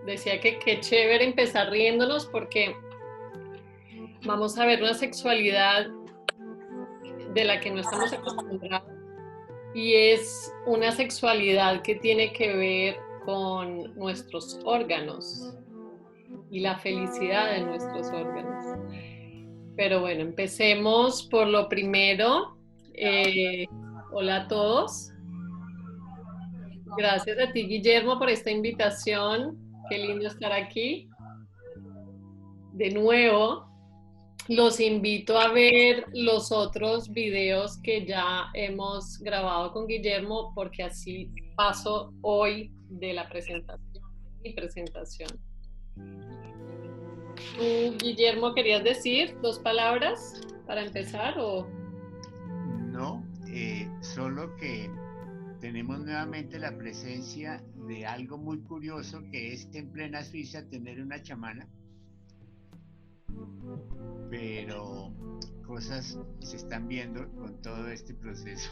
decía que qué chévere empezar riéndonos porque vamos a ver una sexualidad de la que no estamos acostumbrados y es una sexualidad que tiene que ver con nuestros órganos y la felicidad de nuestros órganos. Pero bueno, empecemos por lo primero. Hola a todos. Gracias a ti, Guillermo, por esta invitación. Qué lindo estar aquí. De nuevo, los invito a ver los otros videos que ya hemos grabado con Guillermo, porque así paso hoy de la presentación, mi presentación. ¿Tú, Guillermo, querías decir dos palabras para empezar o...? No, solo que tenemos nuevamente la presencia de algo muy curioso que es en plena Suiza tener una chamana, pero cosas se están viendo con todo este proceso.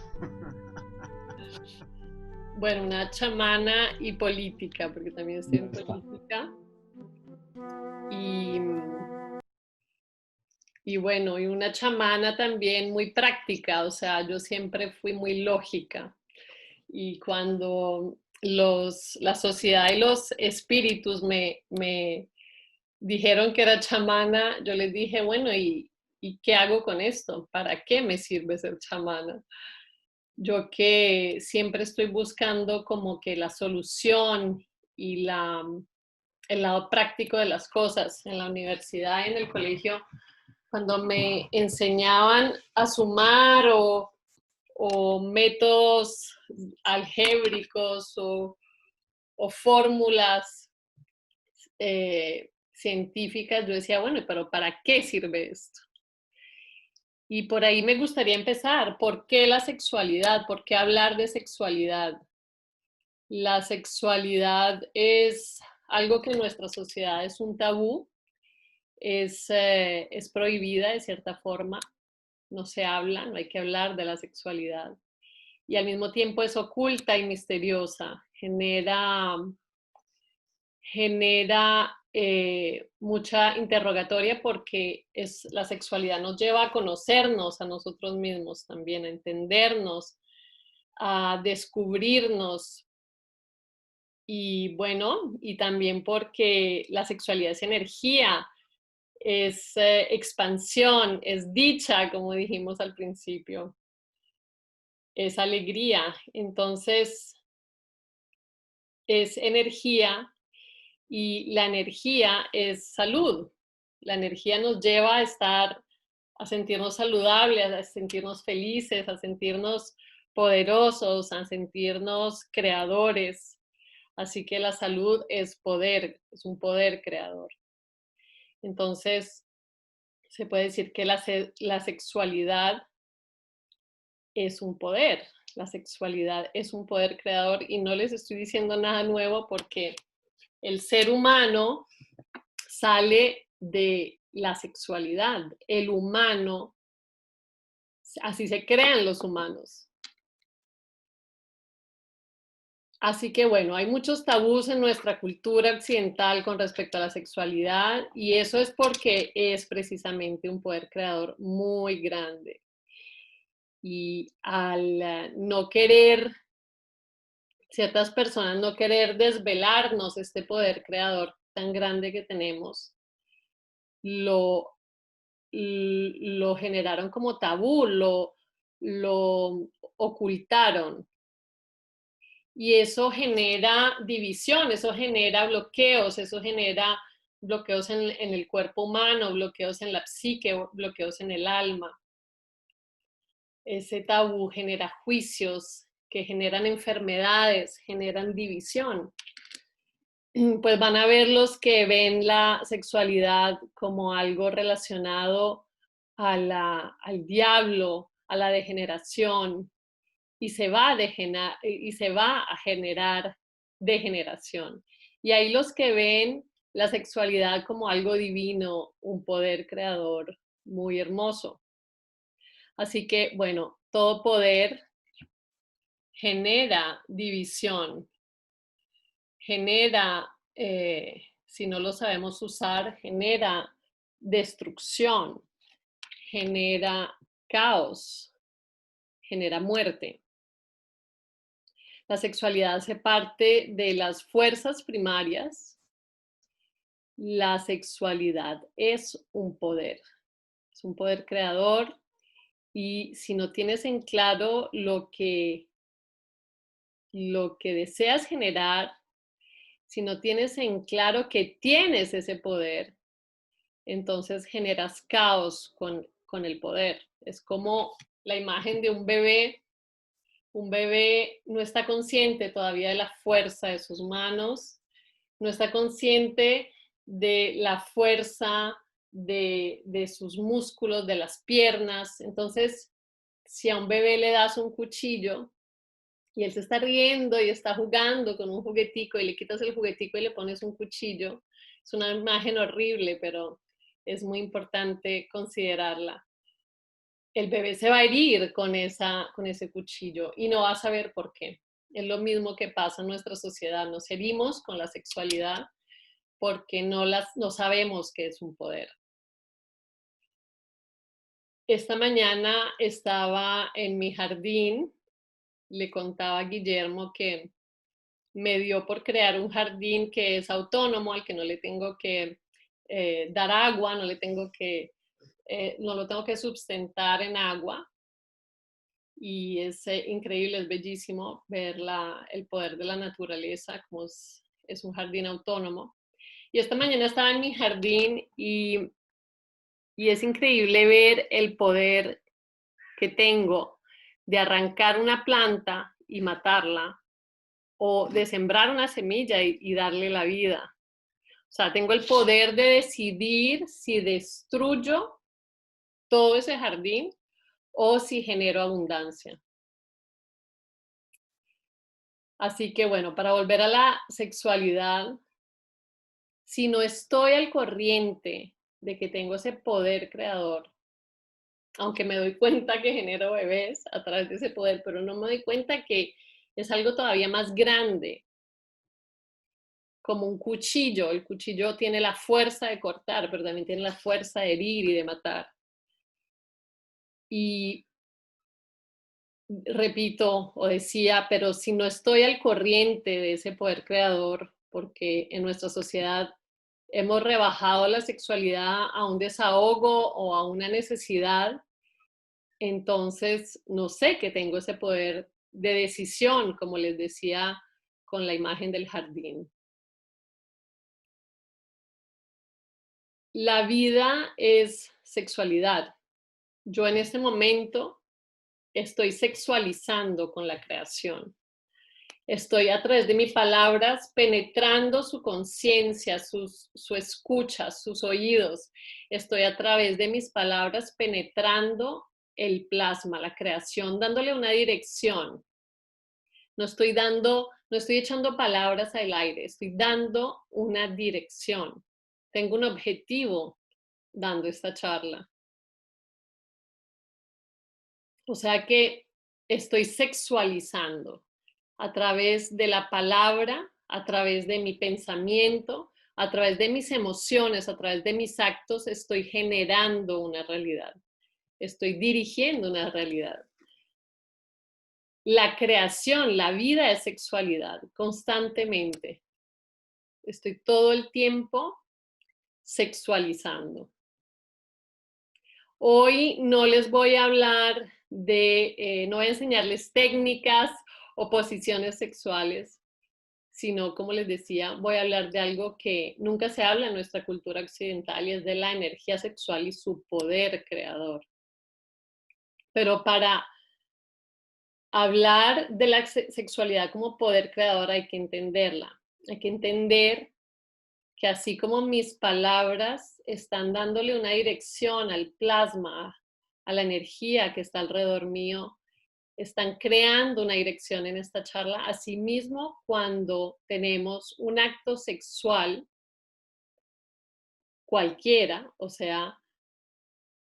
Bueno, una chamana y política, porque también estoy en política. Y, y bueno, y una chamana también muy práctica, o sea, yo siempre fui muy lógica. Y cuando la sociedad y los espíritus me dijeron que era chamana, yo les dije, bueno, ¿y qué hago con esto? ¿Para qué me sirve ser chamana? Yo que siempre estoy buscando como que la solución y el lado práctico de las cosas. En la universidad, en el colegio, cuando me enseñaban a sumar o métodos algébricos o fórmulas científicas, yo decía, bueno, pero ¿para qué sirve esto? Y por ahí me gustaría empezar. ¿Por qué la sexualidad? ¿Por qué hablar de sexualidad? La sexualidad es algo que en nuestra sociedad es un tabú, es prohibida de cierta forma, no se habla, no hay que hablar de la sexualidad. Y al mismo tiempo es oculta y misteriosa, genera mucha interrogatoria porque la sexualidad nos lleva a conocernos a nosotros mismos también, a entendernos, a descubrirnos. Y bueno, y también porque la sexualidad es energía, es expansión, es dicha, como dijimos al principio, es alegría. Entonces, es energía y la energía es salud. La energía nos lleva a estar, a sentirnos saludables, a sentirnos felices, a sentirnos poderosos, a sentirnos creadores. Así que la salud es poder, es un poder creador. Entonces, se puede decir que la sexualidad es un poder. La sexualidad es un poder creador y no les estoy diciendo nada nuevo porque el ser humano sale de la sexualidad. El humano, así se crean los humanos. Así que bueno, hay muchos tabús en nuestra cultura occidental con respecto a la sexualidad y eso es porque es precisamente un poder creador muy grande. Y al no querer, ciertas personas no querer desvelarnos este poder creador tan grande que tenemos, lo, lo generaron como tabú, lo ocultaron. Y eso genera división, eso genera bloqueos, eso genera bloqueos en el cuerpo humano, bloqueos en la psique, bloqueos en el alma. Ese tabú genera juicios que generan enfermedades, generan división. Pues van a ver los que ven la sexualidad como algo relacionado al diablo, a la degeneración, y se va a generar degeneración. Y hay los que ven la sexualidad como algo divino, un poder creador muy hermoso. Así que, bueno, todo poder genera división, genera si no lo sabemos usar, genera destrucción, genera caos, genera muerte. La sexualidad hace parte de las fuerzas primarias. La sexualidad es un poder creador, y si no tienes en claro lo que deseas generar, si no tienes en claro que tienes ese poder, entonces generas caos con el poder. Es como la imagen de un bebé. Un bebé no está consciente todavía de la fuerza de sus manos, no está consciente de la fuerza de sus músculos, de las piernas. Entonces, si a un bebé le das un cuchillo y él se está riendo y está jugando con un juguetico y le quitas el juguetico y le pones un cuchillo, es una imagen horrible, pero es muy importante considerarla. El bebé se va a herir con ese cuchillo y no va a saber por qué. Es lo mismo que pasa en nuestra sociedad. Nos herimos con la sexualidad porque no sabemos qué es un poder. Esta mañana estaba en mi jardín, le contaba a Guillermo que me dio por crear un jardín que es autónomo, al que no le tengo que dar agua, no lo tengo que sustentar en agua. Y es increíble, es bellísimo ver el poder de la naturaleza, como es un jardín autónomo. Y esta mañana estaba en mi jardín y es increíble ver el poder que tengo de arrancar una planta y matarla, o de sembrar una semilla y darle la vida. O sea, tengo el poder de decidir si destruyo todo ese jardín o si genero abundancia. Así que bueno, para volver a la sexualidad, si no estoy al corriente de que tengo ese poder creador, aunque me doy cuenta que genero bebés a través de ese poder, pero no me doy cuenta que es algo todavía más grande, como un cuchillo. El cuchillo tiene la fuerza de cortar, pero también tiene la fuerza de herir y de matar. Y repito o decía, pero si no estoy al corriente de ese poder creador, porque en nuestra sociedad hemos rebajado la sexualidad a un desahogo o a una necesidad, entonces no sé que tengo ese poder de decisión, como les decía con la imagen del jardín. La vida es sexualidad. Yo en este momento estoy sexualizando con la creación. Estoy a través de mis palabras penetrando su conciencia, su escucha, sus oídos. Estoy a través de mis palabras penetrando el plasma, la creación, dándole una dirección. No estoy echando palabras al aire, estoy dando una dirección. Tengo un objetivo dando esta charla. O sea que estoy sexualizando a través de la palabra, a través de mi pensamiento, a través de mis emociones, a través de mis actos, estoy generando una realidad. Estoy dirigiendo una realidad. La creación, la vida es sexualidad, constantemente. Estoy todo el tiempo sexualizando. Hoy no les voy a hablar no voy a enseñarles técnicas o posiciones sexuales, sino, como les decía, voy a hablar de algo que nunca se habla en nuestra cultura occidental, y es de la energía sexual y su poder creador. Pero para hablar de la sexualidad como poder creador hay que entenderla. Hay que entender que así como mis palabras están dándole una dirección al plasma, a la energía que está alrededor mío, están creando una dirección en esta charla. Asimismo, cuando tenemos un acto sexual cualquiera, o sea,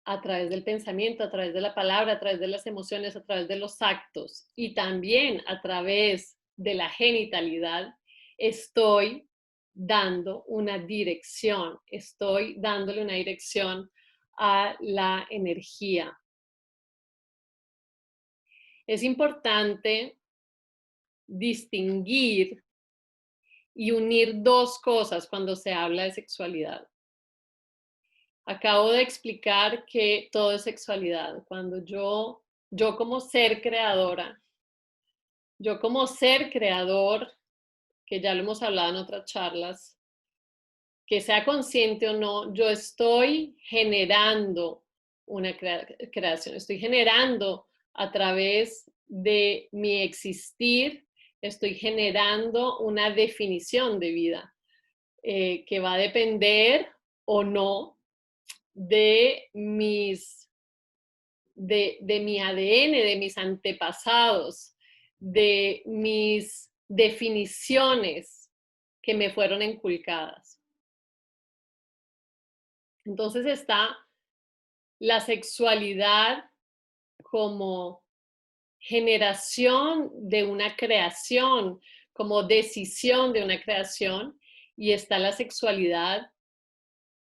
a través del pensamiento, a través de la palabra, a través de las emociones, a través de los actos y también a través de la genitalidad, estoy dando una dirección, estoy dándole una dirección a la energía. Es importante distinguir y unir dos cosas cuando se habla de sexualidad. Acabo de explicar que todo es sexualidad. Cuando yo como ser creadora, yo como ser creador, que ya lo hemos hablado en otras charlas, que sea consciente o no, yo estoy generando una creación, estoy generando a través de mi existir, estoy generando una definición de vida que va a depender o no de de mi ADN, de mis antepasados, de mis definiciones que me fueron inculcadas. Entonces está la sexualidad como generación de una creación, como decisión de una creación, y está la sexualidad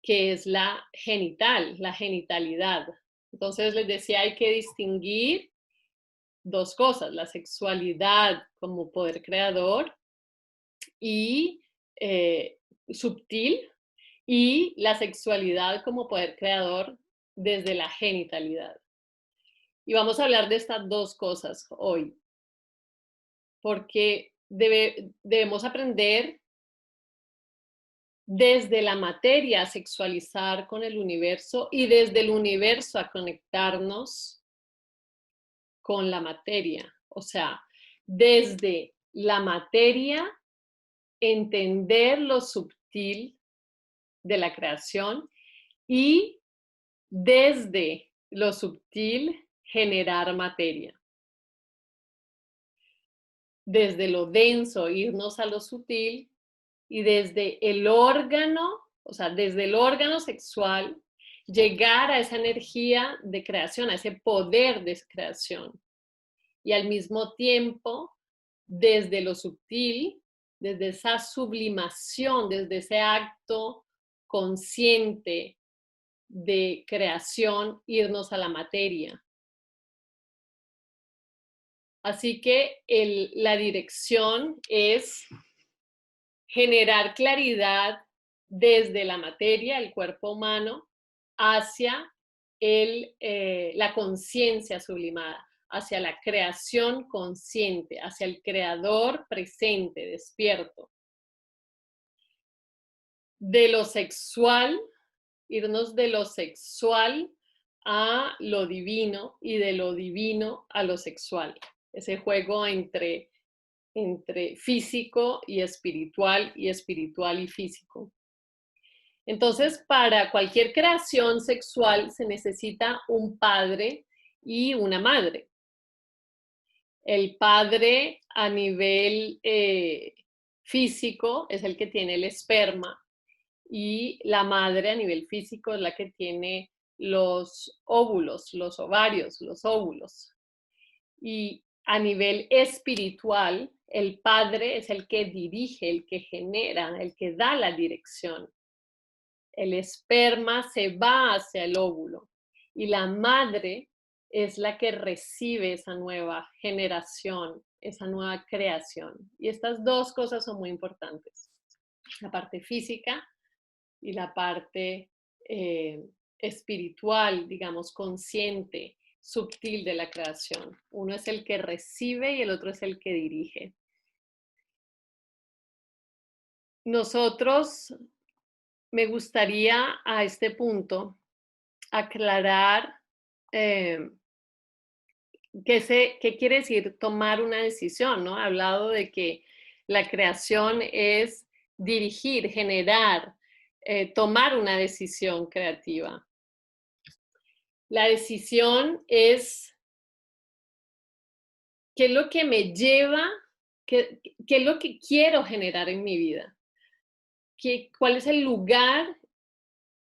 que es la genital, la genitalidad. Entonces les decía, hay que distinguir dos cosas, la sexualidad como poder creador y sutil, y la sexualidad como poder creador desde la genitalidad. Y vamos a hablar de estas dos cosas hoy, porque debemos aprender desde la materia a sexualizar con el universo y desde el universo a conectarnos con la materia. O sea, desde la materia entender lo sutil de la creación y desde lo sutil generar materia. Desde lo denso irnos a lo sutil y desde el órgano, o sea, desde el órgano sexual, llegar a esa energía de creación, a ese poder de creación. Y al mismo tiempo, desde lo sutil, desde esa sublimación, desde ese acto consciente de creación, irnos a la materia. Así que la dirección es generar claridad desde la materia, el cuerpo humano, hacia la conciencia sublimada, hacia la creación consciente, hacia el creador presente, despierto. De lo sexual, irnos de lo sexual a lo divino y de lo divino a lo sexual. Ese juego entre físico y espiritual y físico. Entonces, para cualquier creación sexual se necesita un padre y una madre. El padre a nivel físico es el que tiene el esperma y la madre a nivel físico es la que tiene los óvulos, los ovarios, los óvulos. Y a nivel espiritual, el padre es el que dirige, el que genera, el que da la dirección. El esperma se va hacia el óvulo y la madre es la que recibe esa nueva generación, esa nueva creación. Y estas dos cosas son muy importantes, la parte física y la parte espiritual, digamos, consciente, sutil de la creación. Uno es el que recibe y el otro es el que dirige. Nosotros, me gustaría a este punto aclarar qué quiere decir tomar una decisión, ¿no? He hablado de que la creación es dirigir, generar, tomar una decisión creativa. La decisión es qué es lo que me lleva, qué es lo que quiero generar en mi vida, cuál es el lugar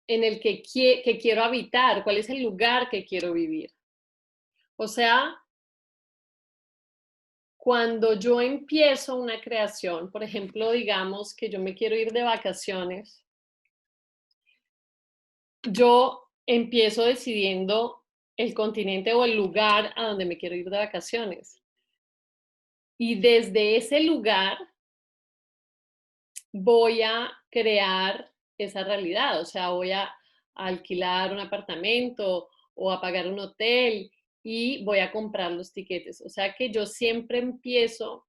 en el que quiero habitar, cuál es el lugar que quiero vivir. O sea, cuando yo empiezo una creación, por ejemplo, digamos que yo me quiero ir de vacaciones, yo empiezo decidiendo el continente o el lugar a donde me quiero ir de vacaciones. Y desde ese lugar voy a crear esa realidad, o sea, voy a alquilar un apartamento o a pagar un hotel y voy a comprar los tiquetes. O sea que yo siempre empiezo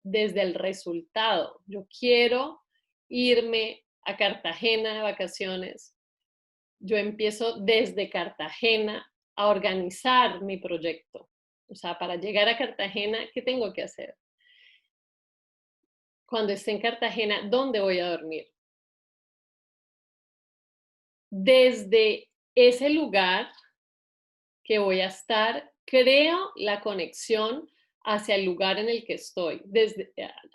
desde el resultado. Yo quiero irme a Cartagena de vacaciones. Yo empiezo desde Cartagena a organizar mi proyecto. O sea, para llegar a Cartagena, ¿qué tengo que hacer? Cuando esté en Cartagena, ¿dónde voy a dormir? Desde ese lugar que voy a estar, creo la conexión hacia el lugar en el que estoy,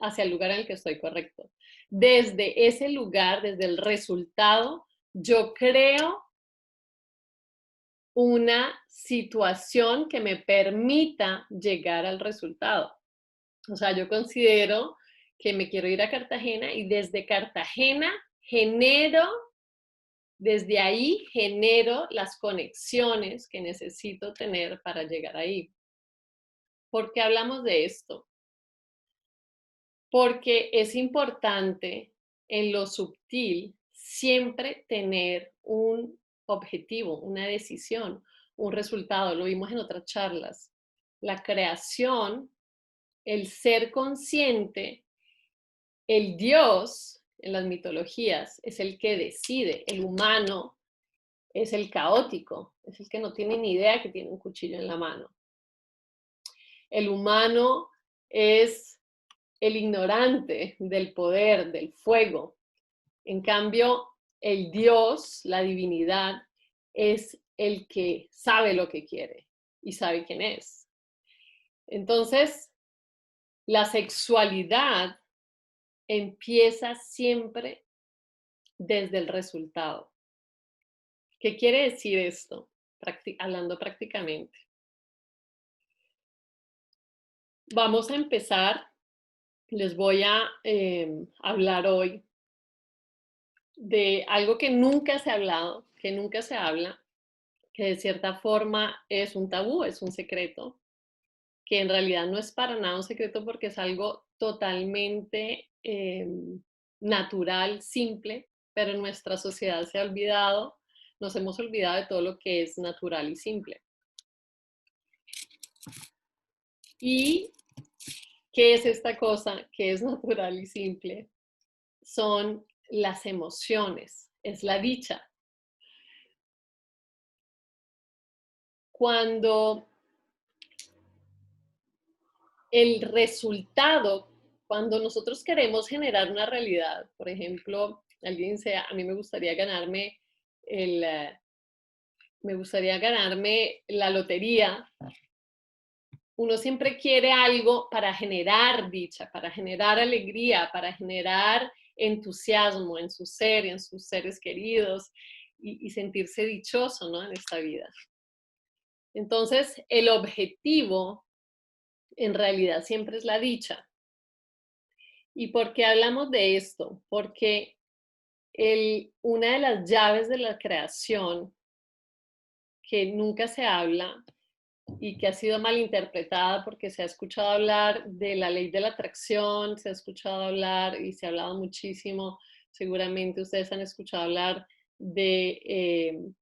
hacia el lugar en el que estoy, correcto. Desde ese lugar, desde el resultado, yo creo una situación que me permita llegar al resultado. O sea, yo considero que me quiero ir a Cartagena y desde Cartagena desde ahí genero las conexiones que necesito tener para llegar ahí. ¿Por qué hablamos de esto? Porque es importante en lo sutil siempre tener un objetivo, una decisión, un resultado. Lo vimos en otras charlas. La creación, el ser consciente, el Dios en las mitologías es el que decide. El humano es el caótico, es el que no tiene ni idea que tiene un cuchillo en la mano. El humano es el ignorante del poder, del fuego. En cambio, el Dios, la divinidad, es el que sabe lo que quiere y sabe quién es. Entonces, la sexualidad empieza siempre desde el resultado. ¿Qué quiere decir esto? Hablando prácticamente. Vamos a empezar. Les voy a hablar hoy de algo que nunca se ha hablado, que nunca se habla, que de cierta forma es un tabú, es un secreto, que en realidad no es para nada un secreto porque es algo totalmente natural, simple, pero en nuestra sociedad se ha olvidado, nos hemos olvidado de todo lo que es natural y simple. ¿Y qué es esta cosa que es natural y simple? Son las emociones, es la dicha. Cuando el resultado, cuando nosotros queremos generar una realidad, por ejemplo, alguien dice, a mí me gustaría ganarme la lotería, uno siempre quiere algo para generar dicha, para generar alegría, para generar entusiasmo en su ser, en sus seres queridos y sentirse dichoso, ¿no? En esta vida. Entonces, el objetivo en realidad siempre es la dicha. ¿Y por qué hablamos de esto? Porque una de las llaves de la creación que nunca se habla y que ha sido malinterpretada porque se ha escuchado hablar de la ley de la atracción, se ha escuchado hablar y se ha hablado muchísimo, seguramente ustedes han escuchado hablar de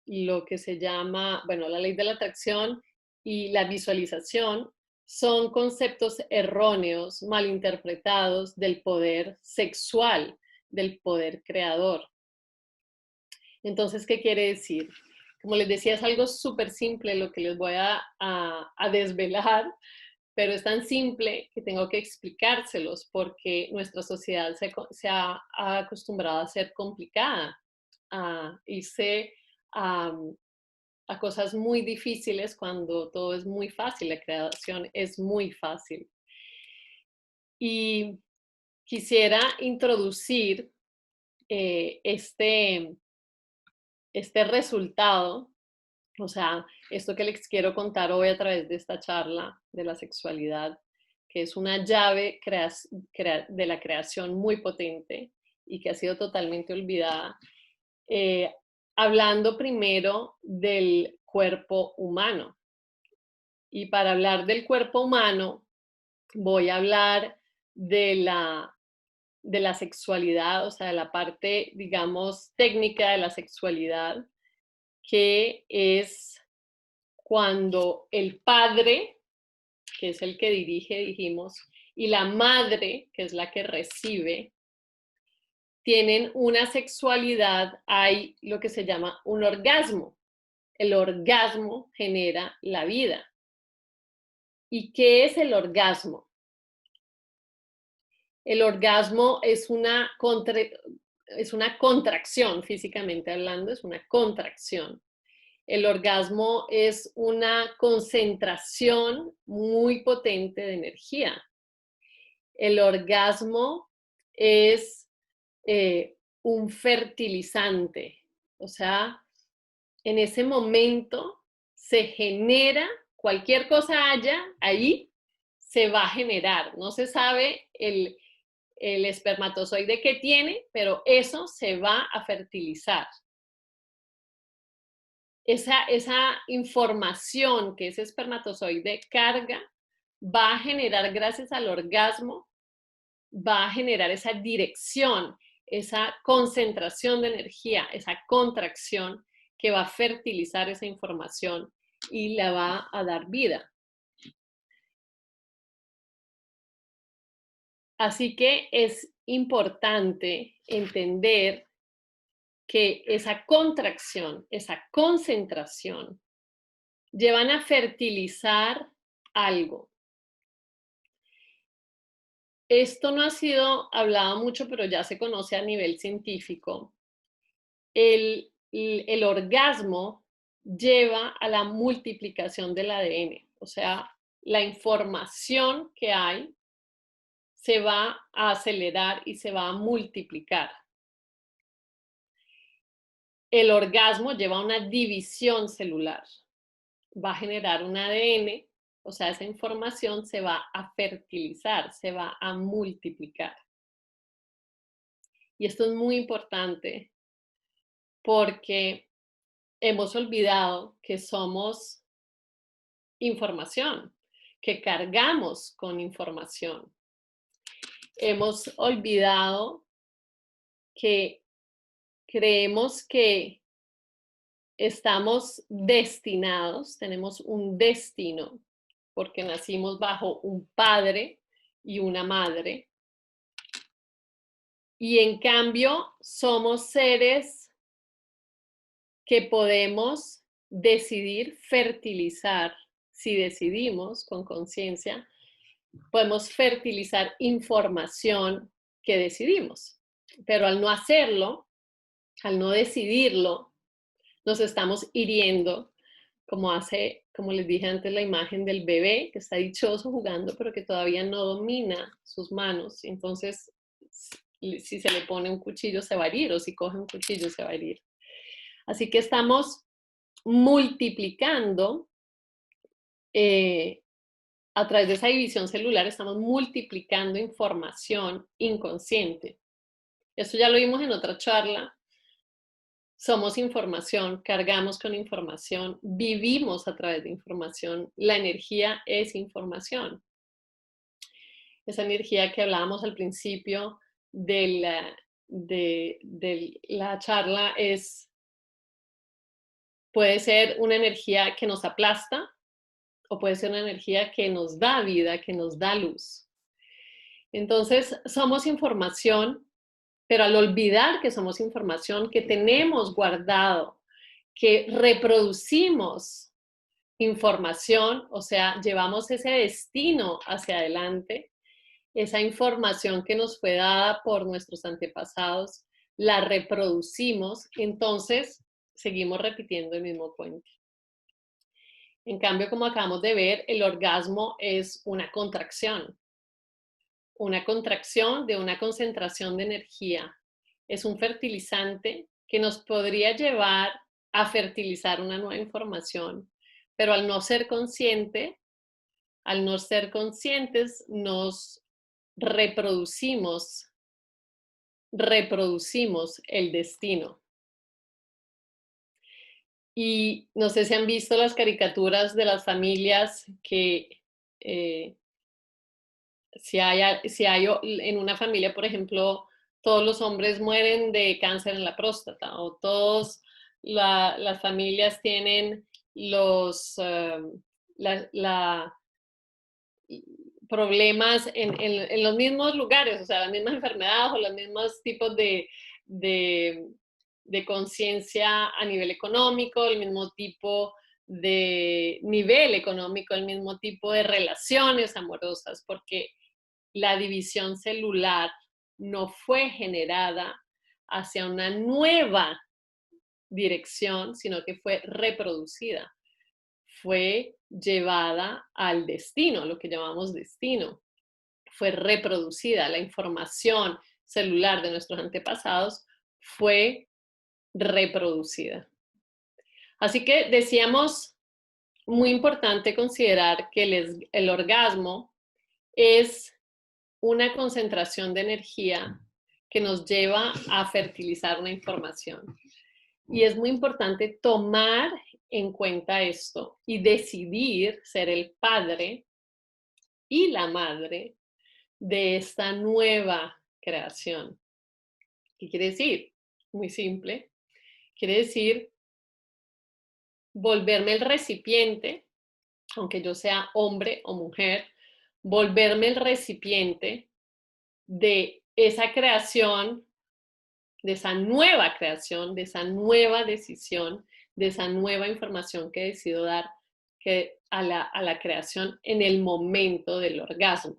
lo que se llama, bueno, la ley de la atracción y la visualización son conceptos erróneos, malinterpretados del poder sexual, del poder creador. Entonces, ¿qué quiere decir? Como les decía, es algo súper simple lo que les voy a desvelar, pero es tan simple que tengo que explicárselos porque nuestra sociedad se ha acostumbrado a ser complicada, a irse a cosas muy difíciles cuando todo es muy fácil, la creación es muy fácil. Y quisiera introducir este resultado, o sea, esto que les quiero contar hoy a través de esta charla de la sexualidad, que es una llave de la creación muy potente y que ha sido totalmente olvidada, hablando primero del cuerpo humano. Y para hablar del cuerpo humano, voy a hablar de la sexualidad, o sea, de la parte, digamos, técnica de la sexualidad, que es cuando el padre, que es el que dirige, dijimos, y la madre, que es la que recibe, tienen una sexualidad, hay lo que se llama un orgasmo. El orgasmo genera la vida. ¿Y qué es el orgasmo? El orgasmo es una contracción, físicamente hablando, es una contracción. El orgasmo es una concentración muy potente de energía. El orgasmo es un fertilizante, o sea, en ese momento se genera, cualquier cosa haya ahí, se va a generar. No se sabe el espermatozoide que tiene, pero eso se va a fertilizar. Esa información que ese espermatozoide carga va a generar, gracias al orgasmo, va a generar esa dirección, esa concentración de energía, esa contracción que va a fertilizar esa información y la va a dar vida. Así que es importante entender que esa contracción, esa concentración, llevan a fertilizar algo. Esto no ha sido hablado mucho, pero ya se conoce a nivel científico. El orgasmo lleva a la multiplicación del ADN, o sea, la información que hay se va a acelerar y se va a multiplicar. El orgasmo lleva a una división celular, va a generar un ADN, o sea, esa información se va a fertilizar, se va a multiplicar. Y esto es muy importante porque hemos olvidado que somos información, que cargamos con información. Hemos olvidado que creemos que estamos destinados, tenemos un destino, porque nacimos bajo un padre y una madre. Y en cambio somos seres que podemos decidir fertilizar, si decidimos con conciencia, podemos fertilizar información que decidimos. Pero al no hacerlo, al no decidirlo, nos estamos hiriendo, como les dije antes, la imagen del bebé que está dichoso jugando, pero que todavía no domina sus manos. Entonces, si se le pone un cuchillo se va a herir, o si coge un cuchillo se va a herir. Así que estamos multiplicando, a través de esa división celular, estamos multiplicando información inconsciente. Esto ya lo vimos en otra charla. Somos información, cargamos con información, vivimos a través de información. La energía es información. Esa energía que hablábamos al principio de la charla puede ser una energía que nos aplasta o puede ser una energía que nos da vida, que nos da luz. Entonces, somos información, pero al olvidar que somos información, que tenemos guardado, que reproducimos información, o sea, llevamos ese destino hacia adelante, esa información que nos fue dada por nuestros antepasados, la reproducimos, entonces seguimos repitiendo el mismo cuento. En cambio, como acabamos de ver, el orgasmo es una contracción de una concentración de energía. Es un fertilizante que nos podría llevar a fertilizar una nueva información, pero al no ser consciente, Al no ser conscientes, nos reproducimos el destino. Y no sé si han visto las caricaturas de las familias que si hay en una familia, por ejemplo, todos los hombres mueren de cáncer en la próstata o las familias tienen la problemas en los mismos lugares, o sea, las mismas enfermedades o los mismos tipos de, de conciencia a nivel económico, el mismo tipo de nivel económico, el mismo tipo de relaciones amorosas, porque la división celular no fue generada hacia una nueva dirección, sino que fue reproducida, fue llevada al destino, lo que llamamos destino, fue reproducida, la información celular de nuestros antepasados fue reproducida. Así que decíamos, muy importante considerar que el orgasmo es una concentración de energía que nos lleva a fertilizar una información. Y es muy importante tomar en cuenta esto y decidir ser el padre y la madre de esta nueva creación. ¿Qué quiere decir? Muy simple. Quiere decir volverme el recipiente, aunque yo sea hombre o mujer, volverme el recipiente de esa creación, de esa nueva creación, de esa nueva decisión, de esa nueva información que decido dar a la creación en el momento del orgasmo.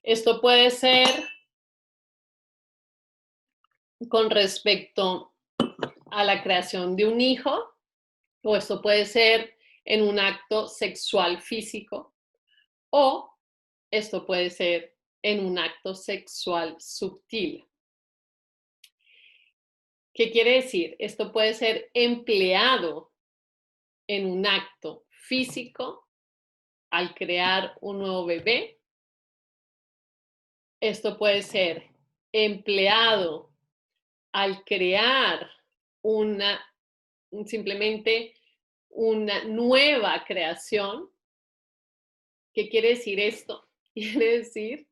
Esto puede ser con respecto a la creación de un hijo, o esto puede ser en un acto sexual físico, o esto puede ser en un acto sexual sutil. ¿Qué quiere decir? Esto puede ser empleado en un acto físico al crear un nuevo bebé. Esto puede ser empleado al crear simplemente una nueva creación. ¿Qué quiere decir esto? Quiere decir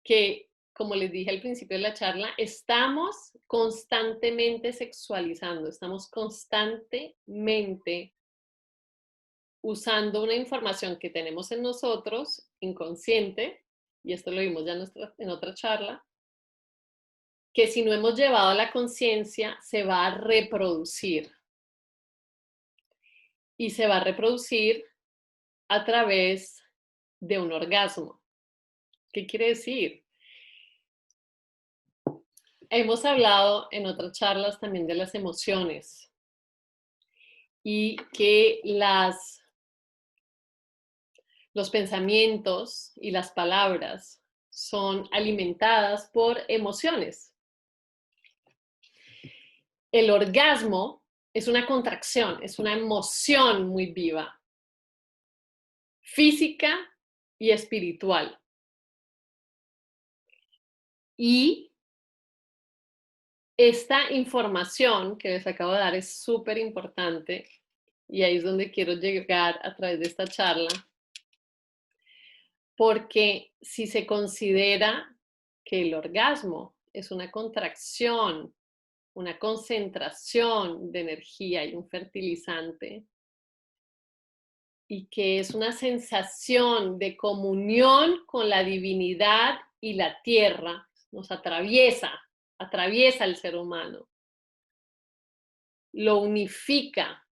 que, como les dije al principio de la charla, estamos constantemente sexualizando, estamos constantemente usando una información que tenemos en nosotros, inconsciente, y esto lo vimos ya en otra charla, que si no hemos llevado a la conciencia, se va a reproducir. Y se va a reproducir a través de un orgasmo. ¿Qué quiere decir? Hemos hablado en otras charlas también de las emociones y que los pensamientos y las palabras son alimentadas por emociones. El orgasmo es una contracción, es una emoción muy viva, física y espiritual. Y esta información que les acabo de dar es súper importante y ahí es donde quiero llegar a través de esta charla, porque si se considera que el orgasmo es una contracción, una concentración de energía y un fertilizante, y que es una sensación de comunión con la divinidad y la tierra, nos atraviesa el ser humano, lo unifica.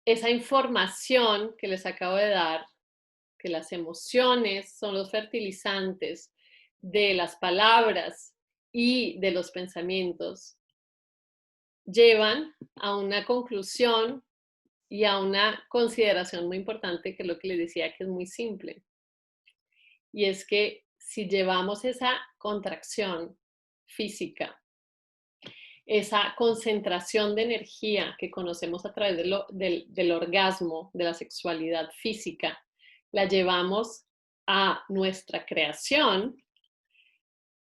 Esa información que les acabo de dar, que las emociones son los fertilizantes de las palabras y de los pensamientos, llevan a una conclusión y a una consideración muy importante, que es lo que les decía, que es muy simple. Y es que si llevamos esa contracción física, esa concentración de energía que conocemos a través del orgasmo, de la sexualidad física, la llevamos a nuestra creación,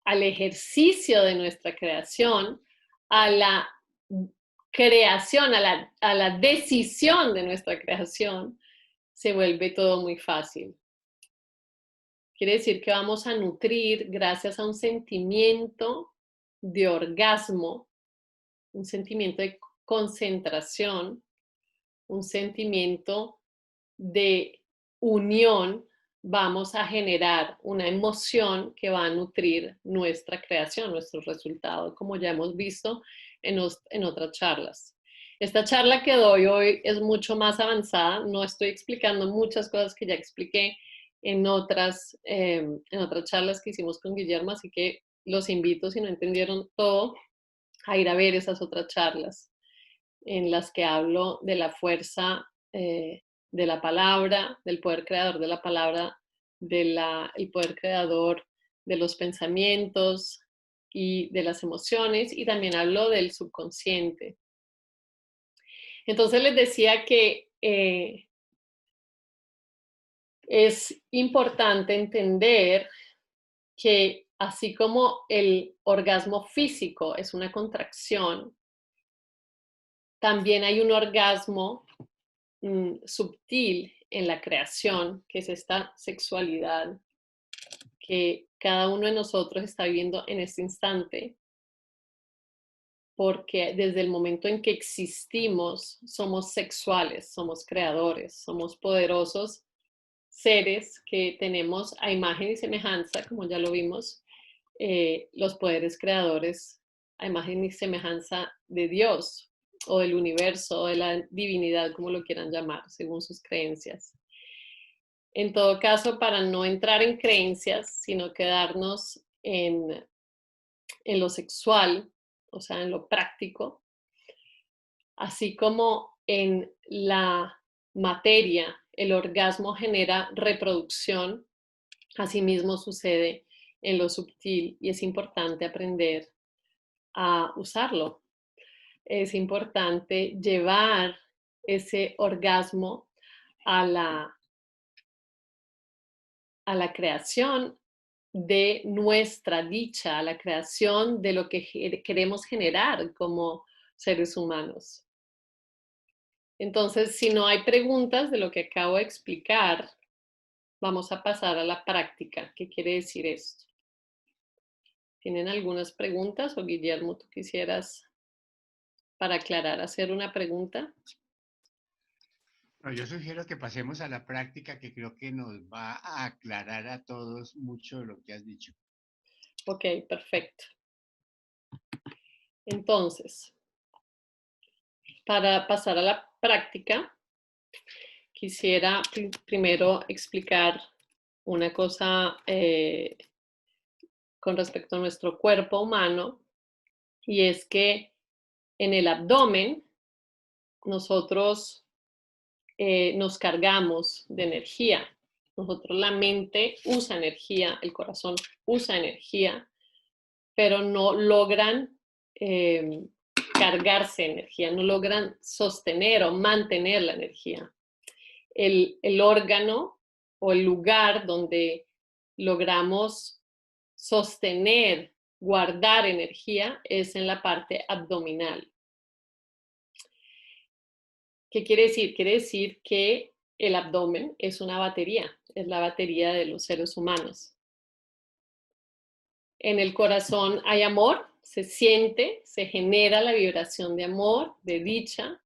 al ejercicio de nuestra creación, a la creación, a la decisión de nuestra creación, se vuelve todo muy fácil. Quiere decir que vamos a nutrir gracias a un sentimiento de orgasmo, un sentimiento de concentración, un sentimiento de unión, vamos a generar una emoción que va a nutrir nuestra creación, nuestro resultado, como ya hemos visto en otras charlas. Esta charla que doy hoy es mucho más avanzada, no estoy explicando muchas cosas que ya expliqué en otras charlas que hicimos con Guillermo, así que los invito, si no entendieron todo, a ir a ver esas otras charlas en las que hablo de la fuerza de la palabra, del poder creador de la palabra, del poder creador de los pensamientos y de las emociones, y también hablo del subconsciente. Entonces les decía que es importante entender que así como el orgasmo físico es una contracción, también hay un orgasmo subtil en la creación, que es esta sexualidad que cada uno de nosotros está viviendo en este instante, porque desde el momento en que existimos somos sexuales, somos creadores, somos poderosos seres que tenemos a imagen y semejanza, como ya lo vimos, los poderes creadores a imagen y semejanza de Dios o del universo o de la divinidad, como lo quieran llamar, según sus creencias. En todo caso, para no entrar en creencias, sino quedarnos en lo sexual, o sea, en lo práctico, así como en la materia el orgasmo genera reproducción, asimismo sucede en lo sutil y es importante aprender a usarlo. Es importante llevar ese orgasmo a la creación de nuestra dicha, a la creación de lo que queremos generar como seres humanos. Entonces, si no hay preguntas de lo que acabo de explicar, vamos a pasar a la práctica. ¿Qué quiere decir esto? ¿Tienen algunas preguntas o Guillermo, tú quisieras, para aclarar, hacer una pregunta? No, yo sugiero que pasemos a la práctica que creo que nos va a aclarar a todos mucho de lo que has dicho. Ok, perfecto. Entonces, para pasar a la práctica, quisiera primero explicar una cosa con respecto a nuestro cuerpo humano, y es que en el abdomen nosotros nos cargamos de energía. Nosotros, la mente usa energía, el corazón usa energía, pero no logran cargarse de energía, no logran sostener o mantener la energía. El órgano o el lugar donde logramos sostener, guardar energía es en la parte abdominal. ¿Qué quiere decir? Quiere decir que el abdomen es una batería, es la batería de los seres humanos. En el corazón hay amor, se siente, se genera la vibración de amor, de dicha,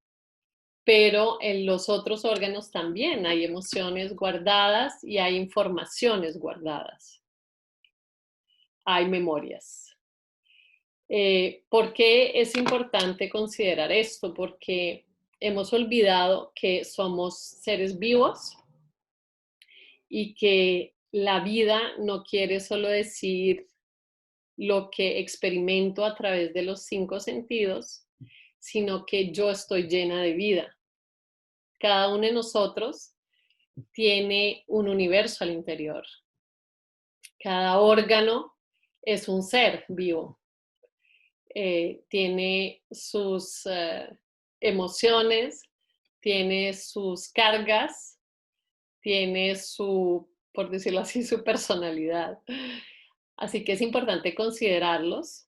pero en los otros órganos también hay emociones guardadas y hay informaciones guardadas. Hay memorias. ¿Por qué es importante considerar esto? Porque hemos olvidado que somos seres vivos y que la vida no quiere solo decir lo que experimento a través de los 5 sentidos, sino que yo estoy llena de vida. Cada uno de nosotros tiene un universo al interior. Cada órgano es un ser vivo. tiene sus emociones, tiene sus cargas, tiene su, por decirlo así, su personalidad. Así que es importante considerarlos,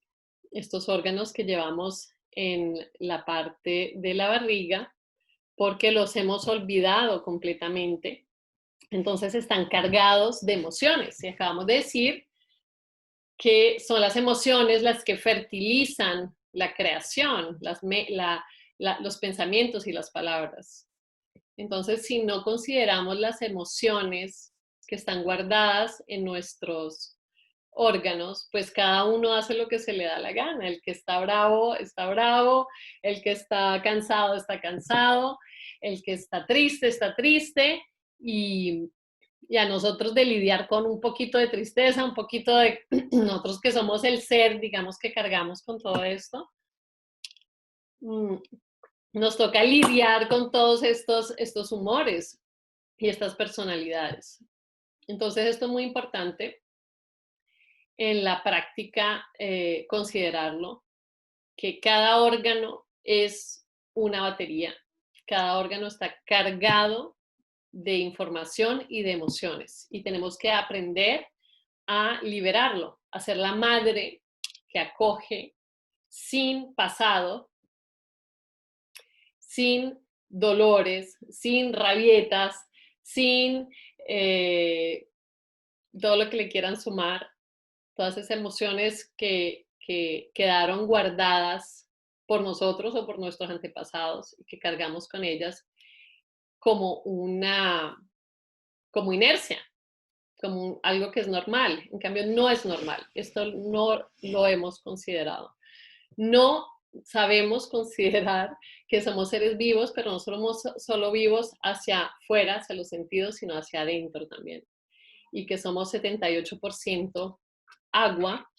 estos órganos que llevamos en la parte de la barriga, porque los hemos olvidado completamente. Entonces están cargados de emociones. Y acabamos de decir que son las emociones las que fertilizan la creación, los pensamientos y las palabras. Entonces, si no consideramos las emociones que están guardadas en nuestros órganos, pues cada uno hace lo que se le da la gana. El que está bravo, el que está cansado, el que está triste y, y a nosotros de lidiar con un poquito de tristeza, un poquito de nosotros que somos el ser, digamos que cargamos con todo esto, nos toca lidiar con todos estos humores y estas personalidades. Entonces esto es muy importante en la práctica considerarlo, que cada órgano es una batería, cada órgano está cargado de información y de emociones y tenemos que aprender a liberarlo, a ser la madre que acoge sin pasado, sin dolores, sin rabietas, sin todo lo que le quieran sumar, todas esas emociones que quedaron guardadas por nosotros o por nuestros antepasados y que cargamos con ellas como como inercia, como algo que es normal. En cambio, no es normal. Esto no lo hemos considerado. No sabemos considerar que somos seres vivos, pero no somos solo vivos hacia afuera, hacia los sentidos, sino hacia adentro también. Y que somos 78% agua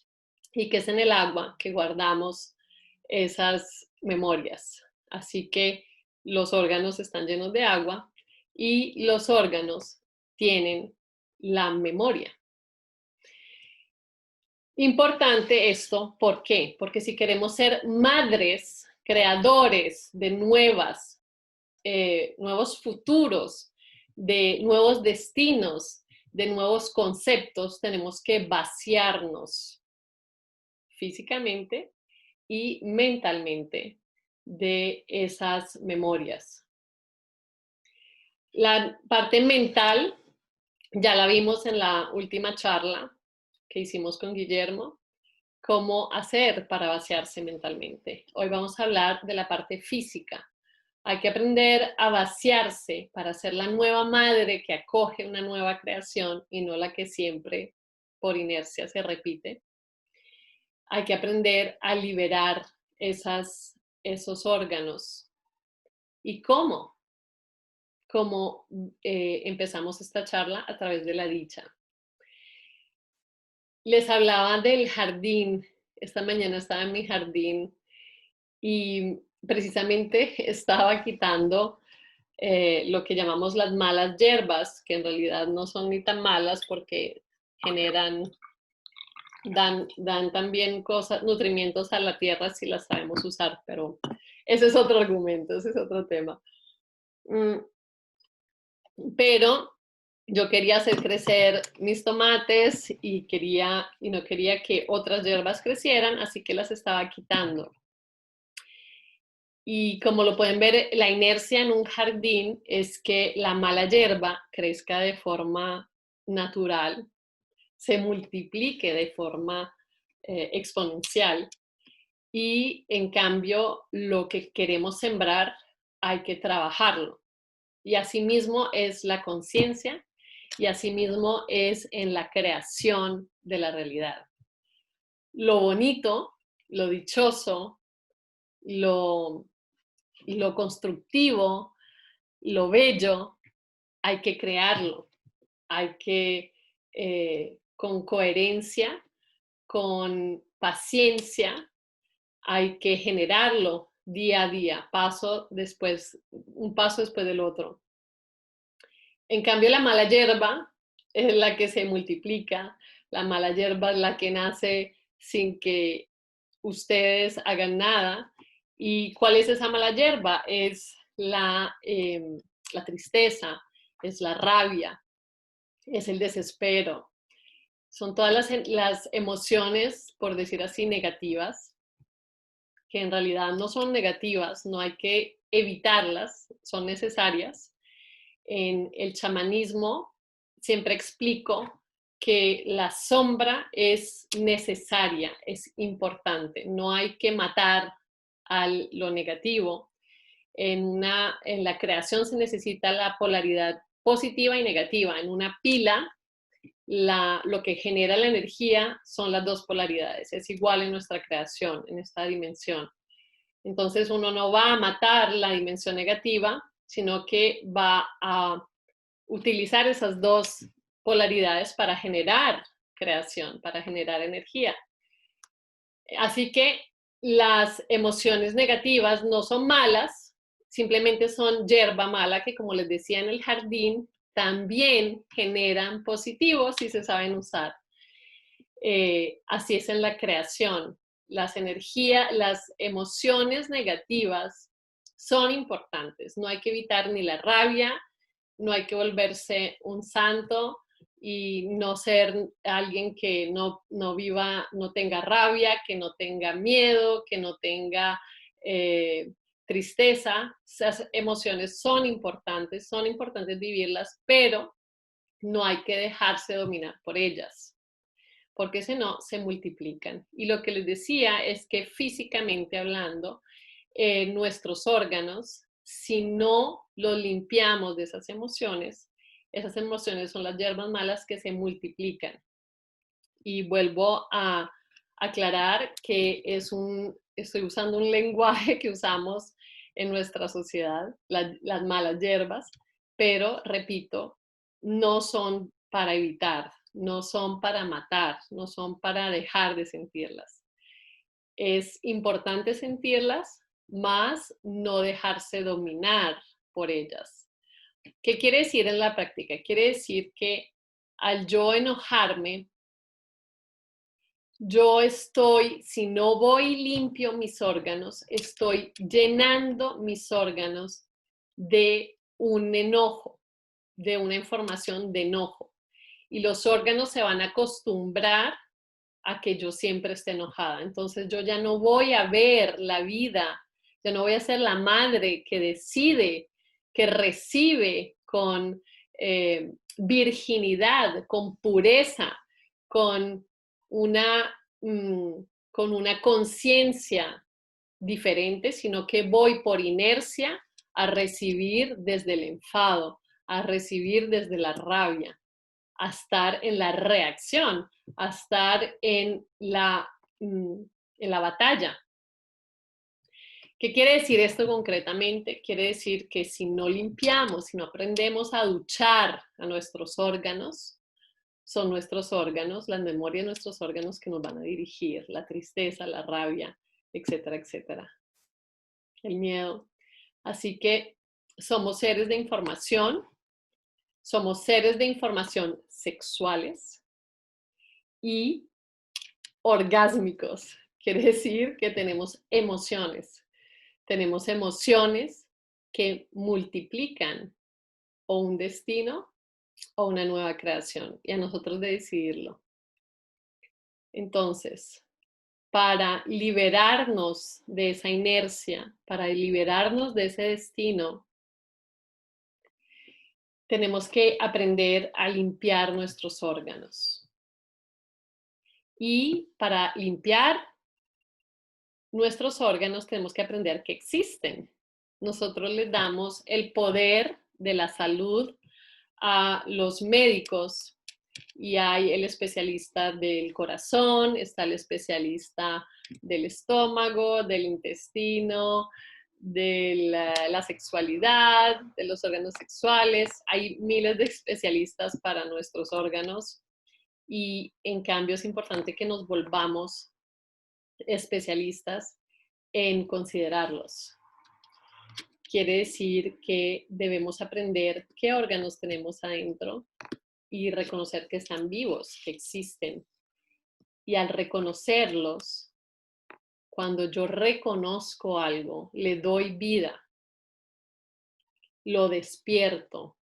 y que es en el agua que guardamos esas memorias. Así que los órganos están llenos de agua y los órganos tienen la memoria. Importante esto, ¿por qué? Porque si queremos ser madres, creadores de nuevos futuros, de nuevos destinos, de nuevos conceptos, tenemos que vaciarnos físicamente y mentalmente de esas memorias. La parte mental ya la vimos en la última charla que hicimos con Guillermo, cómo hacer para vaciarse mentalmente. Hoy vamos a hablar de la parte física. Hay que aprender a vaciarse para ser la nueva madre que acoge una nueva creación y no la que siempre por inercia se repite. Hay que aprender a liberar esos órganos. ¿Y cómo? Como empezamos esta charla a través de la dicha. Les hablaba del jardín. Esta mañana estaba en mi jardín y precisamente estaba quitando lo que llamamos las malas hierbas, que en realidad no son ni tan malas porque dan también cosas, nutrimientos a la tierra si las sabemos usar, pero ese es otro argumento, ese es otro tema. Pero yo quería hacer crecer mis tomates y no quería que otras hierbas crecieran, así que las estaba quitando. Y como lo pueden ver, la inercia en un jardín es que la mala hierba crezca de forma natural, se multiplique de forma exponencial y en cambio lo que queremos sembrar hay que trabajarlo. Y asimismo es la conciencia y asimismo es en la creación de la realidad. Lo bonito, lo dichoso, lo constructivo, lo bello, hay que crearlo, hay que, con coherencia, con paciencia, hay que generarlo día a día, un paso después del otro. En cambio, la mala hierba es la que se multiplica, la mala hierba es la que nace sin que ustedes hagan nada. ¿Y cuál es esa mala hierba? Es la tristeza, es la rabia, es el desespero. Son todas las emociones, por decir así, negativas, que en realidad no son negativas, no hay que evitarlas, son necesarias. En el chamanismo siempre explico que la sombra es necesaria, es importante, no hay que matar a lo negativo. En la creación se necesita la polaridad positiva y negativa. En una pila, lo que genera la energía son las dos polaridades. Es igual en nuestra creación, en esta dimensión. Entonces uno no va a matar la dimensión negativa, sino que va a utilizar esas dos polaridades para generar creación, para generar energía. Así que las emociones negativas no son malas, simplemente son hierba mala que, como les decía en el jardín, también generan positivos si se saben usar. Así es en la creación. Las energías, las emociones negativas son importantes. No hay que evitar ni la rabia, no hay que volverse un santo y no ser alguien que no viva, no tenga rabia, que no tenga miedo, que no tenga tristeza. Esas emociones son importantes vivirlas, pero no hay que dejarse dominar por ellas, porque si no, se multiplican. Y lo que les decía es que físicamente hablando, nuestros órganos, si no los limpiamos de esas emociones son las hierbas malas que se multiplican. Y vuelvo a aclarar que estoy usando un lenguaje que usamos en nuestra sociedad, las malas hierbas, pero repito, no son para evitar, no son para matar, no son para dejar de sentirlas. Es importante sentirlas, más no dejarse dominar por ellas. ¿Qué quiere decir en la práctica? Quiere decir que al yo enojarme, yo estoy, si no voy limpio mis órganos, estoy llenando mis órganos de un enojo, de una información de enojo. Y los órganos se van a acostumbrar a que yo siempre esté enojada. Entonces yo ya no voy a ver la vida, ya no voy a ser la madre que decide, que recibe con virginidad, con pureza, con una, con una conciencia diferente, sino que voy por inercia a recibir desde el enfado, a recibir desde la rabia, a estar en la reacción, a estar en la batalla. ¿Qué quiere decir esto concretamente? Quiere decir que si no limpiamos, si no aprendemos a duchar a nuestros órganos, son nuestros órganos, las memorias de nuestros órganos que nos van a dirigir, la tristeza, la rabia, etcétera, etcétera, el miedo. Así que somos seres de información, somos seres de información sexuales y orgásmicos. Quiere decir que tenemos emociones. Tenemos emociones que multiplican o un destino o una nueva creación, y a nosotros de decidirlo. Entonces, para liberarnos de esa inercia, para liberarnos de ese destino, tenemos que aprender a limpiar nuestros órganos. Y para limpiar nuestros órganos tenemos que aprender que existen. Nosotros les damos el poder de la salud a los médicos y hay el especialista del corazón, está el especialista del estómago, del intestino, de la sexualidad, de los órganos sexuales. Hay miles de especialistas para nuestros órganos y en cambio es importante que nos volvamos especialistas en considerarlos. Quiere decir que debemos aprender qué órganos tenemos adentro y reconocer que están vivos, que existen. Y al reconocerlos, Cuando yo reconozco algo, le doy vida, lo despierto.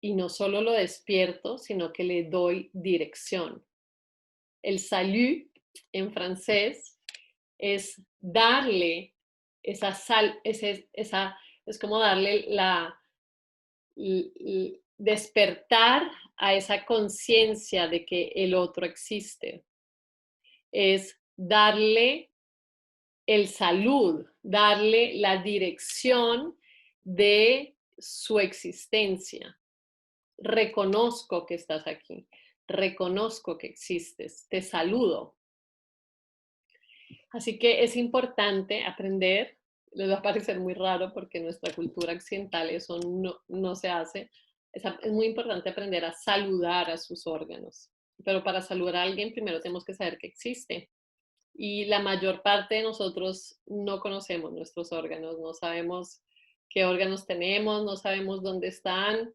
Y no solo lo despierto, sino que le doy dirección. El salut en francés es darle esa sal, es como darle despertar a esa conciencia de que el otro existe. Es darle el salud, darle la dirección de su existencia. Reconozco que estás aquí, reconozco que existes, te saludo. Así que es importante aprender, les va a parecer muy raro porque en nuestra cultura occidental eso no se hace, es muy importante aprender a saludar a sus órganos, pero para saludar a alguien primero tenemos que saber que existe. Y la mayor parte de nosotros no conocemos nuestros órganos, no sabemos qué órganos tenemos, no sabemos dónde están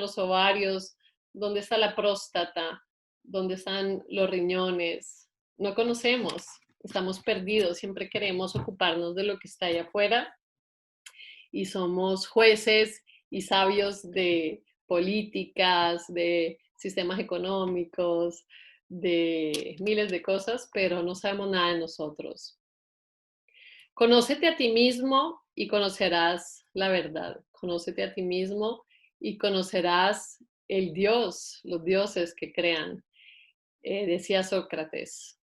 los ovarios, dónde está la próstata, dónde están los riñones. No conocemos, estamos perdidos, siempre queremos ocuparnos de lo que está allá afuera y somos jueces y sabios de políticas, de sistemas económicos, de miles de cosas, pero no sabemos nada de nosotros. Conócete a ti mismo y conocerás la verdad. Conócete a ti mismo y conocerás el Dios, los dioses que crean, decía Sócrates.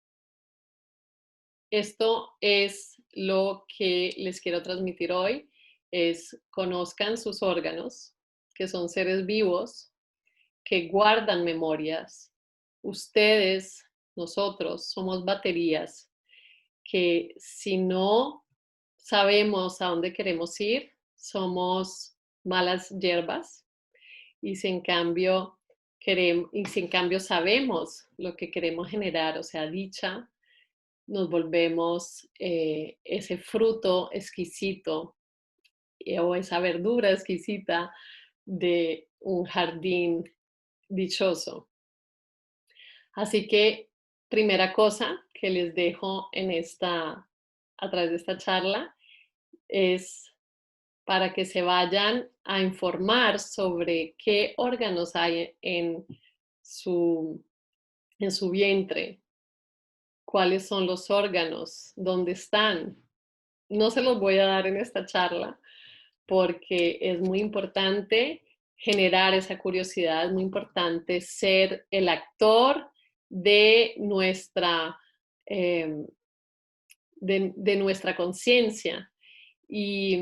Esto es lo que les quiero transmitir hoy, es conozcan sus órganos, que son seres vivos, que guardan memorias. Ustedes, nosotros, somos baterías que si no sabemos a dónde queremos ir, somos malas hierbas. Y si en cambio sabemos lo que queremos generar, o sea, dicha, nos volvemos ese fruto exquisito o esa verdura exquisita de un jardín dichoso. Así que, primera cosa que les dejo a través de esta charla es para que se vayan a informar sobre qué órganos hay su, en su vientre, cuáles son los órganos, dónde están. No se los voy a dar en esta charla porque es muy importante generar esa curiosidad, es muy importante ser el actor de de nuestra conciencia y,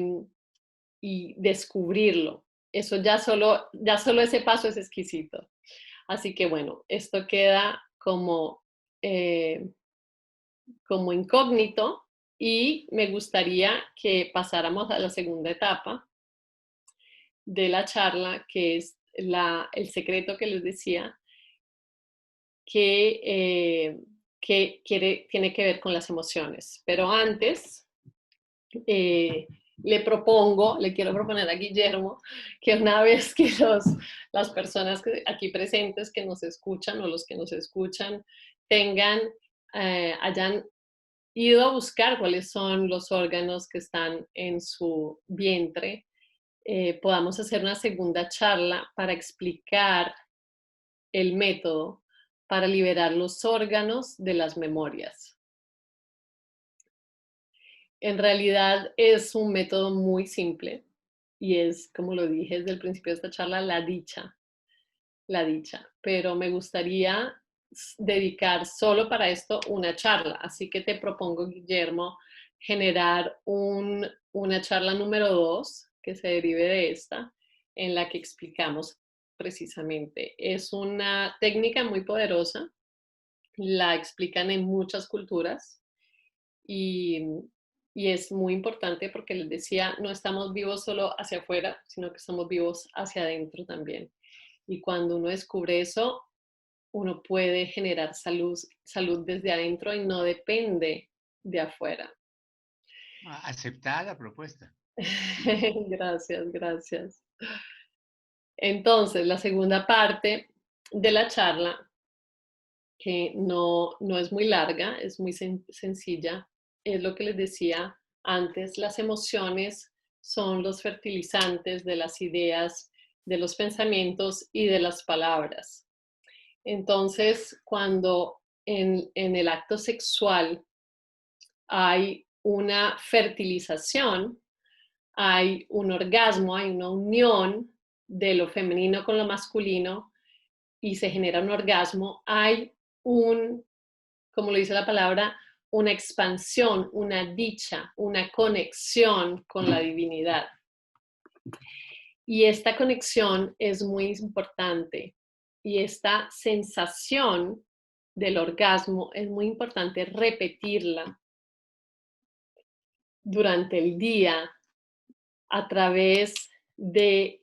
y descubrirlo. Eso ya solo ese paso es exquisito. Así que bueno, esto queda eh, como incógnito y me gustaría que pasáramos a la segunda etapa de la charla, que es el secreto que les decía, que tiene que ver con las emociones. Pero antes, eh, le quiero proponer a Guillermo que una vez que las personas aquí presentes que nos escuchan o los que nos escuchan hayan ido a buscar cuáles son los órganos que están en su vientre, podamos hacer una segunda charla para explicar el método para liberar los órganos de las memorias. En realidad es un método muy simple y es, como lo dije desde el principio de esta charla, la dicha. Pero me gustaría dedicar solo para esto una charla. Así que te propongo, Guillermo, generar una charla número 2 que se derive de esta, en la que explicamos precisamente. Es una técnica muy poderosa, la explican en muchas culturas y, y es muy importante porque les decía, no estamos vivos solo hacia afuera, sino que estamos vivos hacia adentro también. Y cuando uno descubre eso, uno puede generar salud desde adentro y no depende de afuera. Aceptada la propuesta. Gracias, gracias. Entonces, la segunda parte de la charla que no es muy larga, es muy sencilla. Es lo que les decía antes, las emociones son los fertilizantes de las ideas, de los pensamientos y de las palabras. Entonces, cuando en el acto sexual hay una fertilización, hay un orgasmo, hay una unión de lo femenino con lo masculino y se genera un orgasmo, hay un, como lo dice la palabra, una expansión, una dicha, una conexión con la divinidad. Y esta conexión es muy importante y esta sensación del orgasmo es muy importante repetirla durante el día a través del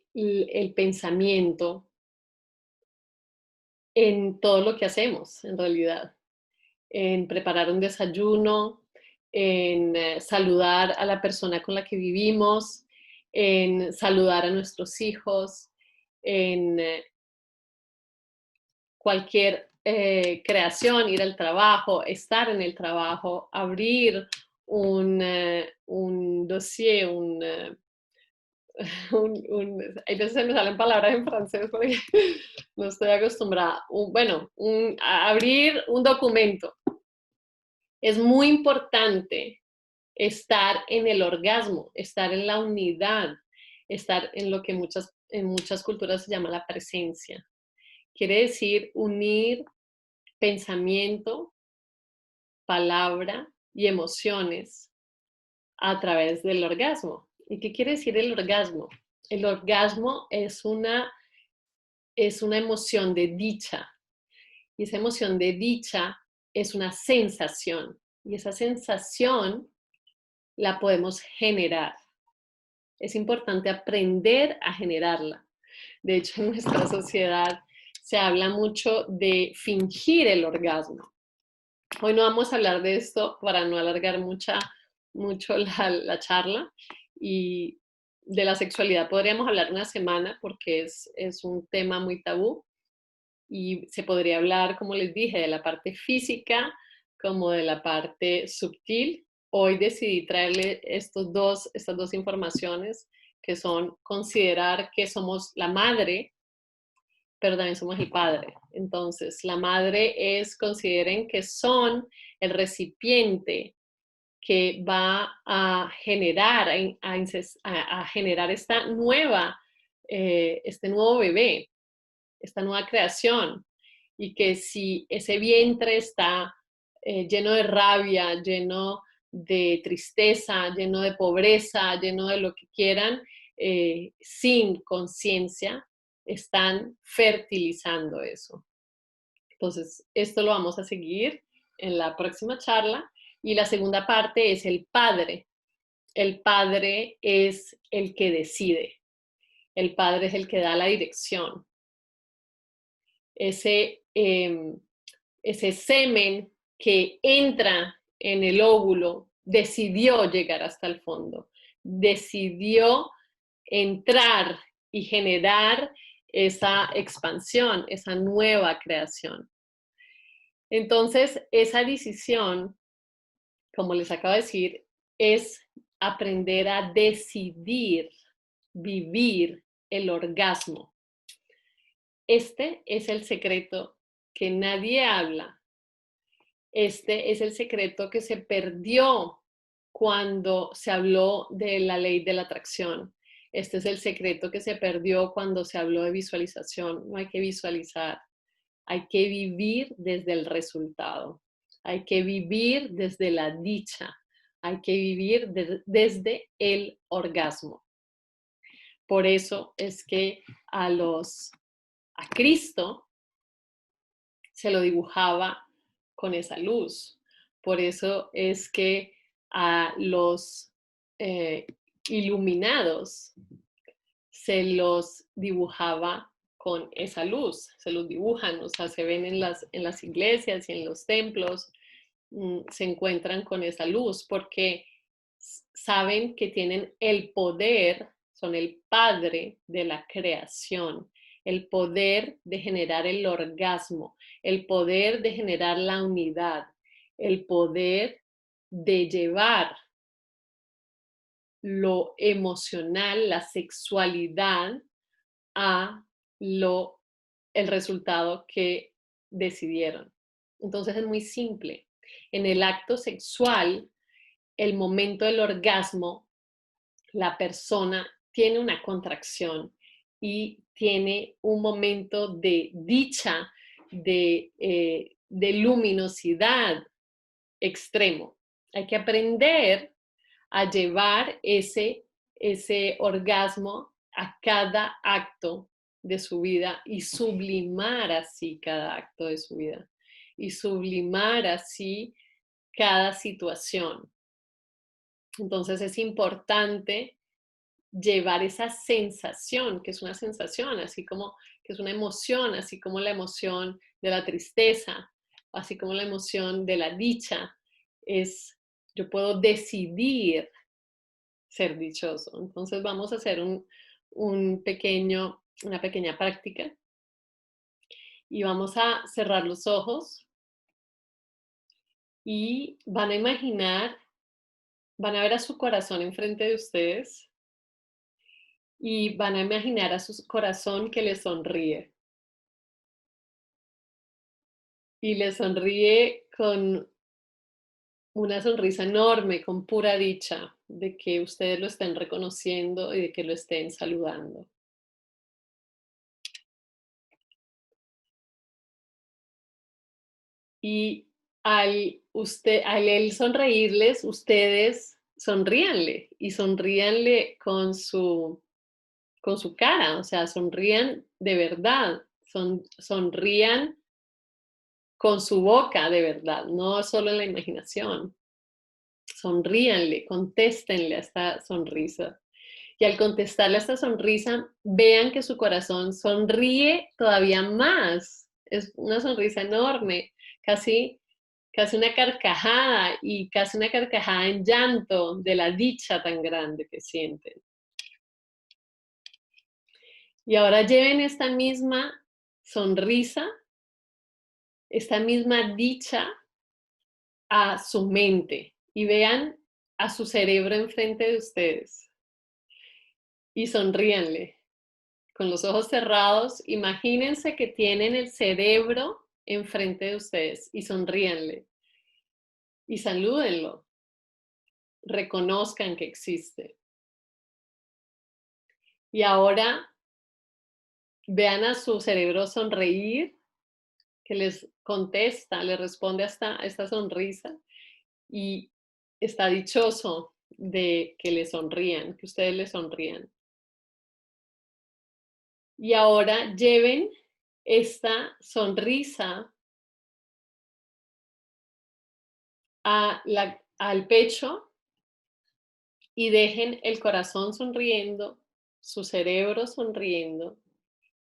pensamiento en todo lo que hacemos, en realidad. En preparar un desayuno, en saludar a la persona con la que vivimos, en saludar a nuestros hijos, en cualquier creación, ir al trabajo, estar en el trabajo, abrir un dossier, hay veces se me salen palabras en francés porque no estoy acostumbrada. Abrir un documento. Es muy importante estar en el orgasmo, estar en la unidad, estar en lo que en muchas culturas se llama la presencia. Quiere decir unir pensamiento, palabra y emociones a través del orgasmo. ¿Y qué quiere decir el orgasmo? El orgasmo es una emoción de dicha. Y esa emoción de dicha es una sensación. Y esa sensación la podemos generar. Es importante aprender a generarla. De hecho, en nuestra sociedad se habla mucho de fingir el orgasmo. Hoy no vamos a hablar de esto para no alargar mucho la charla. Y de la sexualidad podríamos hablar una semana porque es un tema muy tabú. Y se podría hablar, como les dije, de la parte física como de la parte sutil. Hoy decidí traerle estas dos informaciones que son considerar que somos la madre, pero también somos el padre. Entonces, la madre consideren que son el recipiente que va a generar, a generar este nuevo bebé, esta nueva creación, y que si ese vientre está lleno de rabia, lleno de tristeza, lleno de pobreza, lleno de lo que quieran, sin conciencia, están fertilizando eso. Entonces, esto lo vamos a seguir en la próxima charla. Y la segunda parte es el padre. El padre es el que decide. El padre es el que da la dirección. Ese semen que entra en el óvulo decidió llegar hasta el fondo, decidió entrar y generar esa expansión, esa nueva creación. Entonces, esa decisión, como les acabo de decir, es aprender a decidir vivir el orgasmo. Este es el secreto que nadie habla. Este es el secreto que se perdió cuando se habló de la ley de la atracción. Este es el secreto que se perdió cuando se habló de visualización. No hay que visualizar, hay que vivir desde el resultado. Hay que vivir desde la dicha. Hay que vivir desde el orgasmo. Por eso es que a Cristo se lo dibujaba con esa luz. Por eso es que a los iluminados se los dibujaba con esa luz, se los dibujan, o sea, se ven en las iglesias y en los templos, se encuentran con esa luz porque saben que tienen el poder, son el padre de la creación. el poder de generar el orgasmo, el poder de generar la unidad, el poder de llevar lo emocional, la sexualidad a el resultado que decidieron. Entonces es muy simple. En el acto sexual, el momento del orgasmo, la persona tiene una contracción y tiene un momento de dicha, de luminosidad extremo. Hay que aprender a llevar ese orgasmo a cada acto de su vida y sublimar así cada acto de su vida y sublimar así cada situación. Entonces es importante llevar esa sensación, que es una sensación, así como que es una emoción, así como la emoción de la tristeza, así como la emoción de la dicha, yo puedo decidir ser dichoso. Entonces vamos a hacer una pequeña práctica y vamos a cerrar los ojos y van a imaginar, van a ver a su corazón enfrente de ustedes y van a imaginar a su corazón que les sonríe. Y les sonríe con una sonrisa enorme, con pura dicha de que ustedes lo estén reconociendo y de que lo estén saludando. Y al él sonreírles, ustedes sonríanle y sonríanle con su cara, o sea, sonrían de verdad, sonrían con su boca de verdad, no solo en la imaginación. Sonríanle, contéstenle a esta sonrisa. Y al contestarle a esta sonrisa, vean que su corazón sonríe todavía más. Es una sonrisa enorme, casi, casi una carcajada y casi una carcajada en llanto de la dicha tan grande que sienten. Y ahora lleven esta misma sonrisa, esta misma dicha a su mente y vean a su cerebro enfrente de ustedes y sonríanle. Con los ojos cerrados, imagínense que tienen el cerebro enfrente de ustedes y sonríanle y salúdenlo, reconozcan que existe. Y ahora vean a su cerebro sonreír, que les contesta, les responde a esta sonrisa y está dichoso de que le sonrían, que ustedes le sonrían. Y ahora lleven esta sonrisa al pecho y dejen el corazón sonriendo, su cerebro sonriendo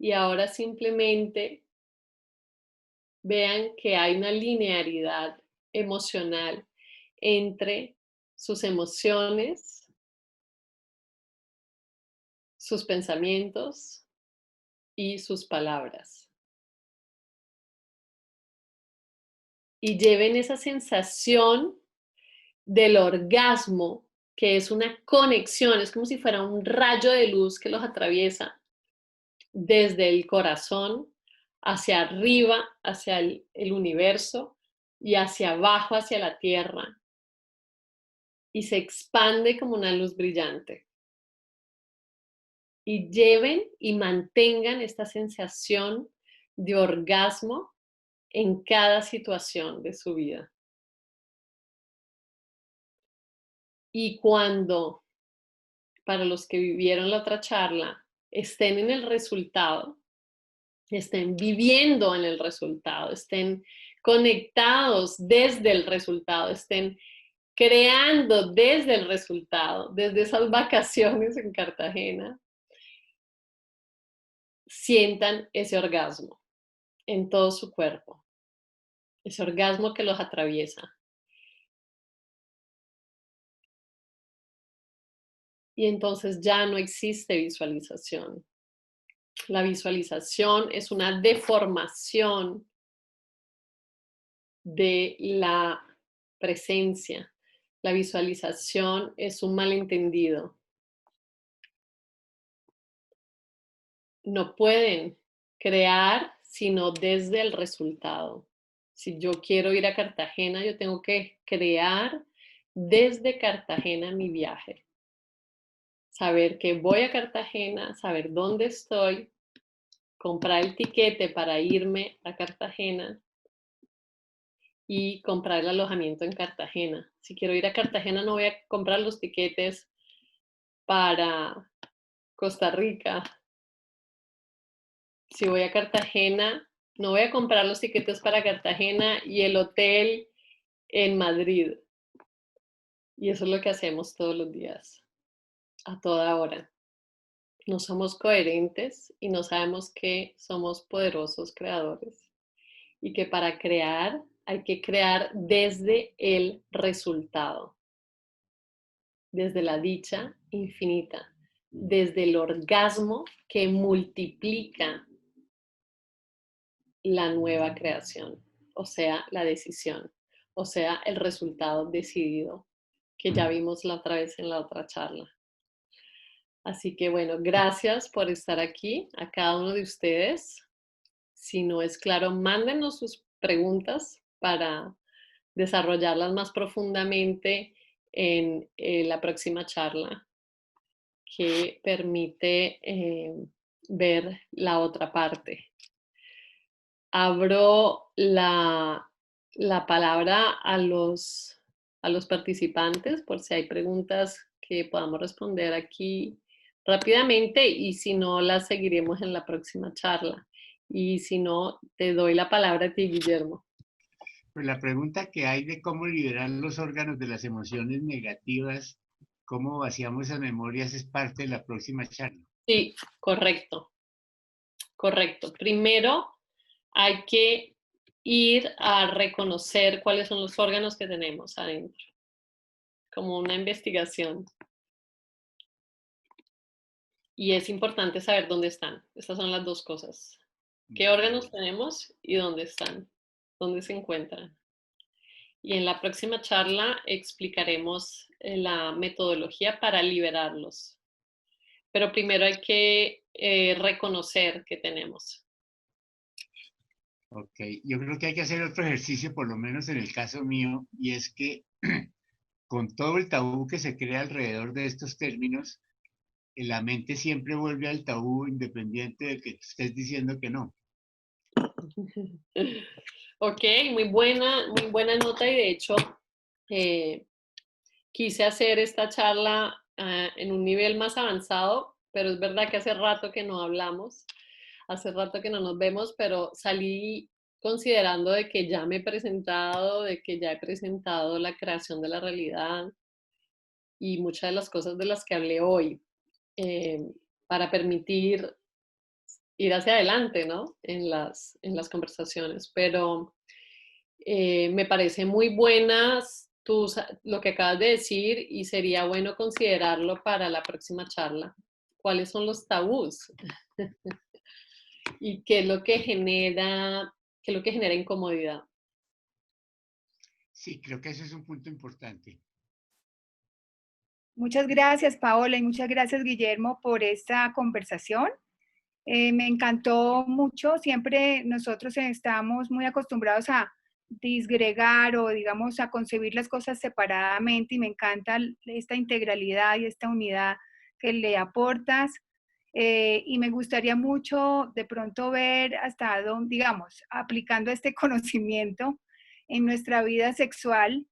y ahora simplemente vean que hay una linearidad emocional entre sus emociones, sus pensamientos y sus palabras. Y lleven esa sensación del orgasmo, que es una conexión, es como si fuera un rayo de luz que los atraviesa desde el corazón hacia arriba, hacia el universo y hacia abajo, hacia la tierra. Y se expande como una luz brillante. Y lleven y mantengan esta sensación de orgasmo en cada situación de su vida. Y cuando, para los que vivieron la otra charla, estén en el resultado, estén viviendo en el resultado, estén conectados desde el resultado, estén creando desde el resultado, desde esas vacaciones en Cartagena, sientan ese orgasmo en todo su cuerpo, ese orgasmo que los atraviesa. Y entonces ya no existe visualización, La visualización es una deformación de la presencia. La visualización es un malentendido. No pueden crear sino desde el resultado. Si yo quiero ir a Cartagena, yo tengo que crear desde Cartagena mi viaje. Saber que voy a Cartagena, saber dónde estoy, comprar el tiquete para irme a Cartagena y comprar el alojamiento en Cartagena. Si quiero ir a Cartagena, no voy a comprar los tiquetes para Costa Rica. Si voy a Cartagena, no voy a comprar los tiquetes para Cartagena y el hotel en Madrid. Y eso es lo que hacemos todos los días, a toda hora. No somos coherentes y no sabemos que somos poderosos creadores y que para crear hay que crear desde el resultado, desde la dicha infinita, desde el orgasmo que multiplica la nueva creación, o sea, la decisión, o sea, el resultado decidido que ya vimos la otra vez en la otra charla. Así que bueno, gracias por estar aquí, a cada uno de ustedes. Si no es claro, mándenos sus preguntas para desarrollarlas más profundamente en la próxima charla que permite ver la otra parte. Abro la palabra a los participantes por si hay preguntas que podamos responder aquí rápidamente y si no, las seguiremos en la próxima charla. Y si no, te doy la palabra a ti, Guillermo. Pues la pregunta que hay de cómo liberar los órganos de las emociones negativas, cómo vaciamos esas memorias, es parte de la próxima charla. Sí, correcto, correcto. Primero hay que ir a reconocer cuáles son los órganos que tenemos adentro, como una investigación. Y es importante saber dónde están. Estas son las dos cosas. ¿Qué órganos tenemos y dónde están? ¿Dónde se encuentran? Y en la próxima charla explicaremos la metodología para liberarlos. Pero primero hay que reconocer que tenemos. Ok, yo creo que hay que hacer otro ejercicio, por lo menos en el caso mío, y es que con todo el tabú que se crea alrededor de estos términos, la mente siempre vuelve al tabú independiente de que estés diciendo que no. Ok, muy buena nota y de hecho quise hacer esta charla en un nivel más avanzado, pero es verdad que hace rato que no hablamos, hace rato que no nos vemos, pero salí considerando de que ya me he presentado, de que ya he presentado la creación de la realidad y muchas de las cosas de las que hablé hoy, eh, para permitir ir hacia adelante, ¿no? En las conversaciones, pero me parece muy buenas lo que acabas de decir y sería bueno considerarlo para la próxima charla. ¿Cuáles son los tabús? ¿Y qué es lo que genera incomodidad? Sí, creo que eso es un punto importante. Muchas gracias, Paola, y muchas gracias, Guillermo, por esta conversación. Me encantó mucho. Siempre nosotros estamos muy acostumbrados a disgregar o, digamos, a concebir las cosas separadamente y me encanta esta integralidad y esta unidad que le aportas. Y me gustaría mucho de pronto ver hasta dónde, digamos, aplicando este conocimiento en nuestra vida sexual,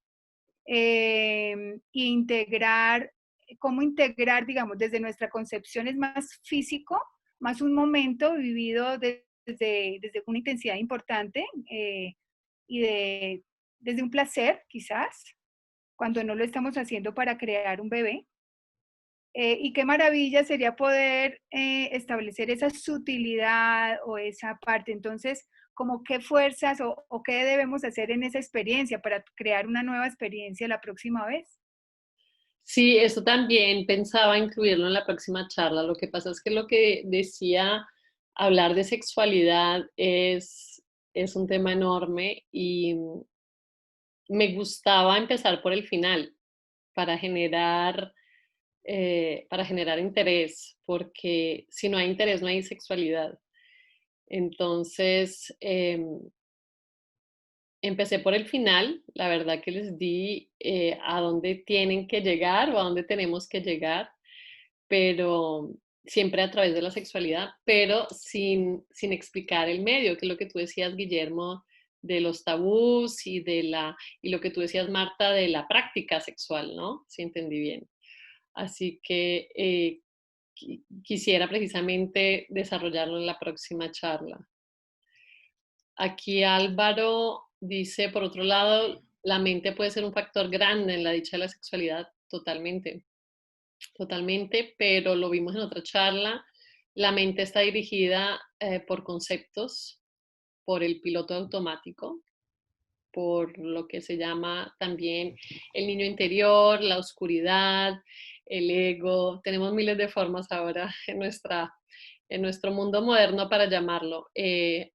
integrar, cómo integrar, digamos, desde nuestra concepción es más físico, más un momento vivido desde una intensidad importante y desde un placer, quizás, cuando no lo estamos haciendo para crear un bebé. Y qué maravilla sería poder establecer esa sutilidad o esa parte. Entonces, como qué fuerzas o qué debemos hacer en esa experiencia para crear una nueva experiencia la próxima vez. Sí, eso también pensaba incluirlo en la próxima charla. Lo que pasa es que lo que decía hablar de sexualidad es un tema enorme y me gustaba empezar por el final para generar interés, porque si no hay interés no hay sexualidad. Entonces, empecé por el final, la verdad que les di a dónde tienen que llegar o a dónde tenemos que llegar, pero siempre a través de la sexualidad, pero sin explicar el medio, que es lo que tú decías, Guillermo, de los tabús y lo que tú decías, Marta, de la práctica sexual, ¿no? Si entendí bien. Así que quisiera precisamente desarrollarlo en la próxima charla. Aquí Álvaro dice, por otro lado, la mente puede ser un factor grande en la dicha de la sexualidad, totalmente, totalmente, pero lo vimos en otra charla, la mente está dirigida por conceptos, por el piloto automático, por lo que se llama también el niño interior, la oscuridad, el ego. Tenemos miles de formas ahora en nuestro mundo moderno para llamarlo.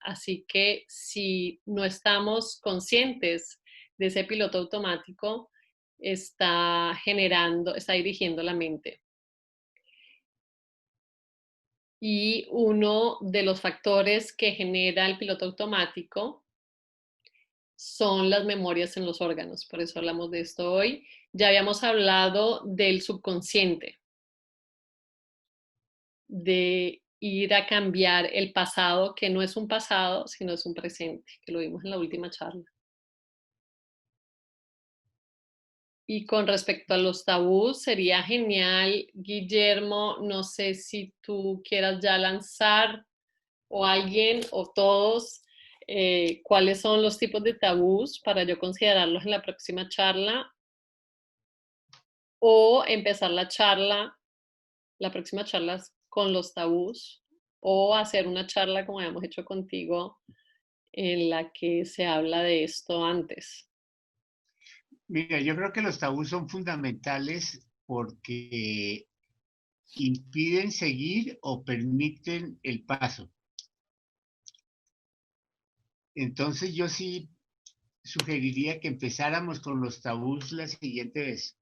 Así que si no estamos conscientes de ese piloto automático, está dirigiendo la mente. Y uno de los factores que genera el piloto automático son las memorias en los órganos. Por eso hablamos de esto hoy. Ya habíamos hablado del subconsciente, de ir a cambiar el pasado, que no es un pasado, sino es un presente, que lo vimos en la última charla. Y con respecto a los tabús, sería genial, Guillermo, no sé si tú quieras ya lanzar o alguien o todos, cuáles son los tipos de tabús para yo considerarlos en la próxima charla o empezar la próxima charla con los tabús o hacer una charla como habíamos hecho contigo en la que se habla de esto antes. Mira, yo creo que los tabús son fundamentales porque impiden seguir o permiten el paso. Entonces yo sí sugeriría que empezáramos con los tabús la siguiente vez.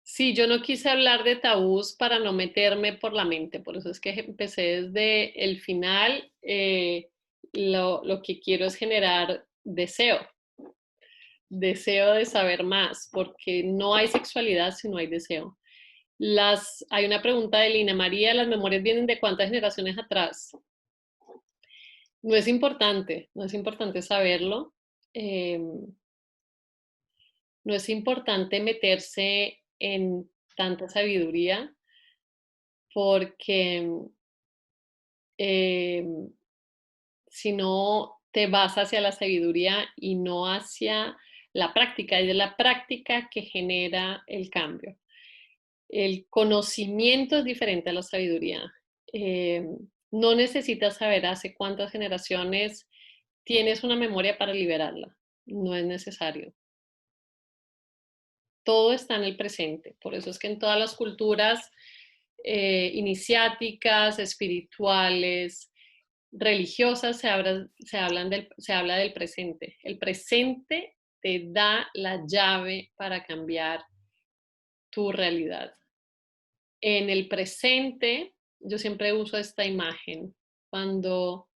Sí, yo no quise hablar de tabús para no meterme por la mente, por eso es que empecé desde el final. Lo que quiero es generar deseo de saber más, porque no hay sexualidad si no hay deseo. Hay una pregunta de Lina María, ¿las memorias vienen de cuántas generaciones atrás? No es importante, no es importante saberlo. No es importante meterse en tanta sabiduría porque si no te vas hacia la sabiduría y no hacia la práctica, y de la práctica que genera el cambio. El conocimiento es diferente a la sabiduría. No necesitas saber hace cuántas generaciones tienes una memoria para liberarla. No es necesario. Todo está en el presente. Por eso es que en todas las culturas iniciáticas, espirituales, religiosas, se habla del presente. El presente te da la llave para cambiar tu realidad. En el presente, yo siempre uso esta imagen, cuando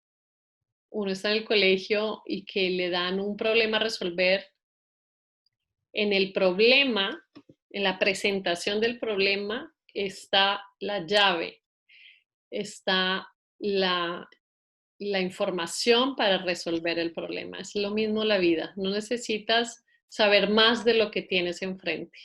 uno está en el colegio y que le dan un problema a resolver, en el problema, en la presentación del problema, está la llave, está la información para resolver el problema. Es lo mismo la vida. No necesitas saber más de lo que tienes enfrente.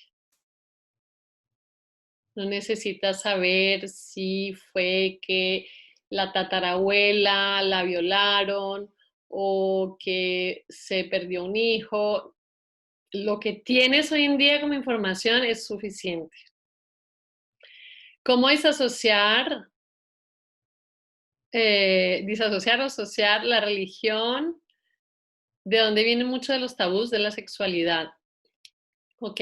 No necesitas saber si fue que la tatarabuela la violaron o que se perdió un hijo. Lo que tienes hoy en día como información es suficiente. ¿Cómo disasociar o asociar la religión? ¿De dónde vienen muchos de los tabús de la sexualidad? Ok.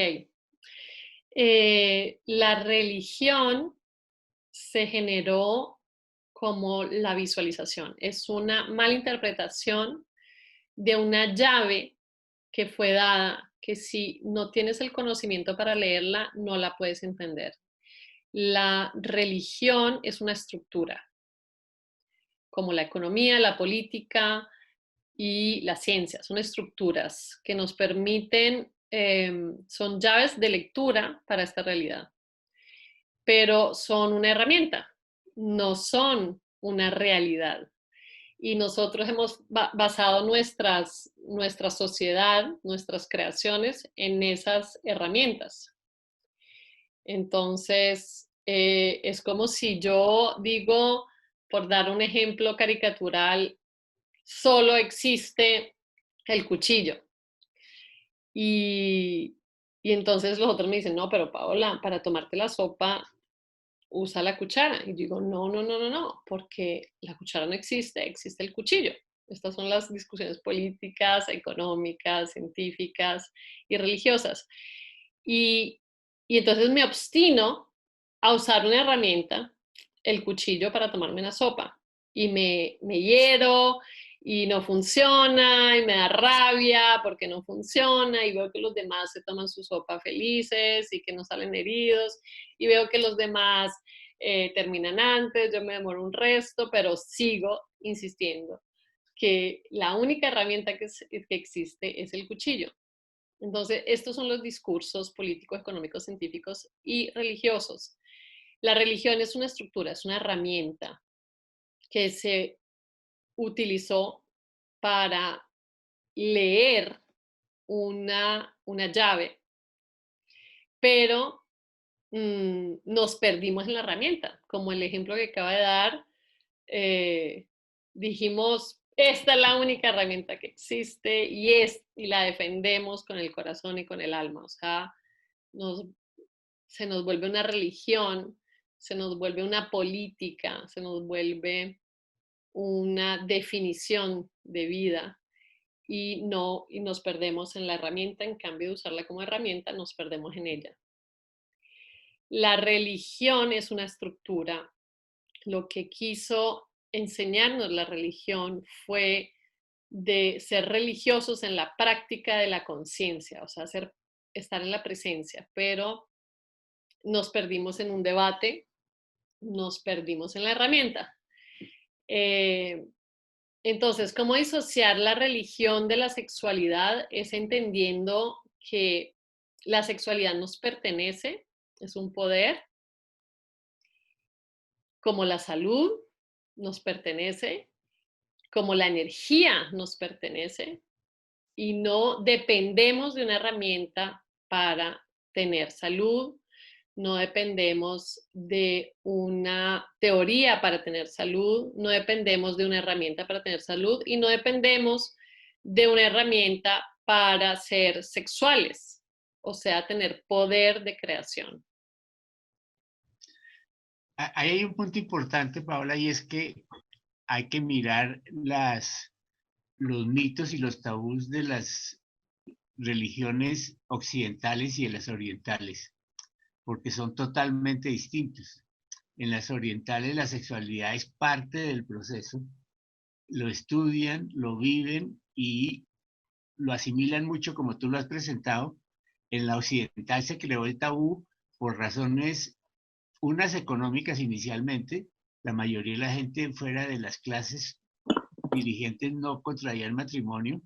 La religión se generó como la visualización. Es una mala interpretación de una llave que fue dada, que si no tienes el conocimiento para leerla, no la puedes entender. La religión es una estructura, como la economía, la política y la ciencia. Son estructuras que nos permiten, son llaves de lectura para esta realidad, pero son una herramienta, no son una realidad. Y nosotros hemos basado nuestra sociedad, nuestras creaciones en esas herramientas. Entonces, es como si yo digo, por dar un ejemplo caricatural, solo existe el cuchillo. Y, y entonces los otros me dicen, no, pero Paola, para tomarte la sopa, usa la cuchara. Y digo, no, no, no, no, no, porque la cuchara no existe, existe el cuchillo. Estas son las discusiones políticas, económicas, científicas y religiosas. Y, y entonces me obstino a usar una herramienta, el cuchillo, para tomarme una sopa. Y me hiero y no funciona y me da rabia porque no funciona y veo que los demás se toman su sopa felices y que no salen heridos y veo que los demás terminan antes, yo me demoro un resto, pero sigo insistiendo que la única herramienta que existe es el cuchillo. Entonces, estos son los discursos políticos, económicos, científicos y religiosos. La religión es una estructura, es una herramienta que se utilizó para leer una llave, pero nos perdimos en la herramienta, como el ejemplo que acaba de dar. Dijimos, esta es la única herramienta que existe y la defendemos con el corazón y con el alma. O sea, se nos vuelve una religión, se nos vuelve una política, se nos vuelve una definición de vida y nos perdemos en la herramienta. En cambio de usarla como herramienta, nos perdemos en ella. La religión es una estructura. Lo que quiso enseñarnos la religión fue de ser religiosos en la práctica de la conciencia, o sea, estar en la presencia, pero nos perdimos en un debate, nos perdimos en la herramienta. Entonces, ¿cómo disociar la religión de la sexualidad? Es entendiendo que la sexualidad nos pertenece, es un poder, como la salud nos pertenece, como la energía nos pertenece, y no dependemos de una herramienta para tener salud, no dependemos de una teoría para tener salud, no dependemos de una herramienta para tener salud y no dependemos de una herramienta para ser sexuales, o sea, tener poder de creación. Ahí hay un punto importante, Paola, y es que hay que mirar los mitos y los tabús de las religiones occidentales y de las orientales, porque son totalmente distintos. En las orientales la sexualidad es parte del proceso, lo estudian, lo viven y lo asimilan mucho como tú lo has presentado. En la occidental se creó el tabú por razones, unas económicas inicialmente. La mayoría de la gente fuera de las clases dirigentes no contraía el matrimonio.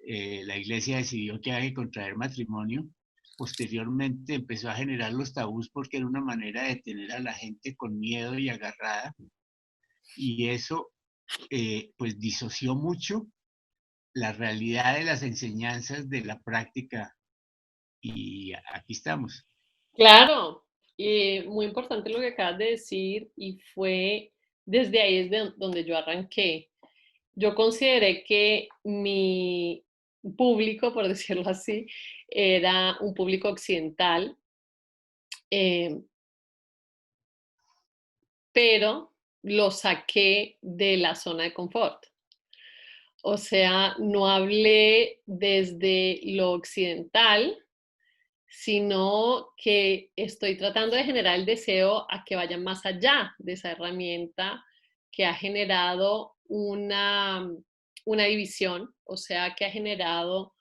La iglesia decidió que hay que contraer matrimonio. Posteriormente empezó a generar los tabús porque era una manera de tener a la gente con miedo y agarrada. Y eso pues disoció mucho la realidad de las enseñanzas de la práctica. Y aquí estamos. Claro, y muy importante lo que acabas de decir y fue desde ahí es donde yo arranqué. Yo consideré que mi público, por decirlo así, era un público occidental, eh, pero lo saqué de la zona de confort. O sea, no hablé desde lo occidental, sino que estoy tratando de generar el deseo a que vaya más allá de esa herramienta que ha generado una división, o sea, que ha generado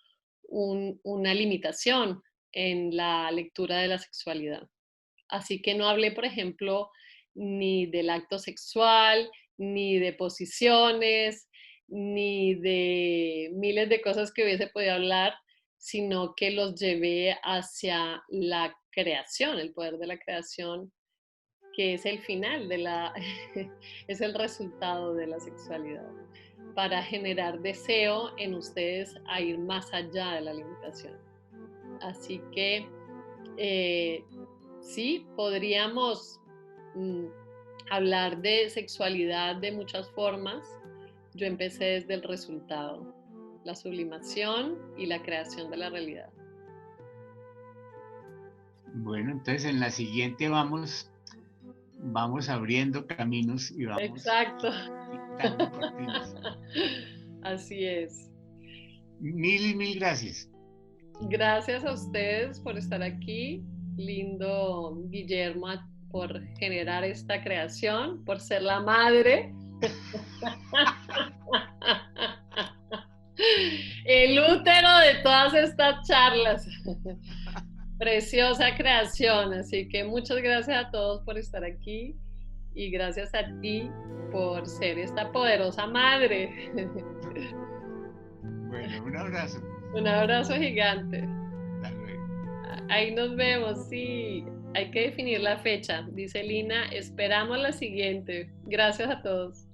una limitación en la lectura de la sexualidad. Así que no hablé, por ejemplo, ni del acto sexual, ni de posiciones, ni de miles de cosas que hubiese podido hablar, sino que los llevé hacia la creación, el poder de la creación, que es el final de la, es el resultado de la sexualidad, para generar deseo en ustedes a ir más allá de la limitación. Así que sí, podríamos hablar de sexualidad de muchas formas. Yo empecé desde el resultado, la sublimación y la creación de la realidad. Bueno, entonces en la siguiente vamos abriendo caminos y vamos Exacto. quitando cortinas. Así es. Mil gracias. Gracias a ustedes por estar aquí. Lindo, Guillermo, por generar esta creación, por ser la madre. El útero de todas estas charlas. Preciosa creación, así que muchas gracias a todos por estar aquí y gracias a ti por ser esta poderosa madre. Bueno, un abrazo. Un abrazo gigante. Hasta luego. Ahí nos vemos, sí. Hay que definir la fecha, dice Lina. Esperamos la siguiente. Gracias a todos.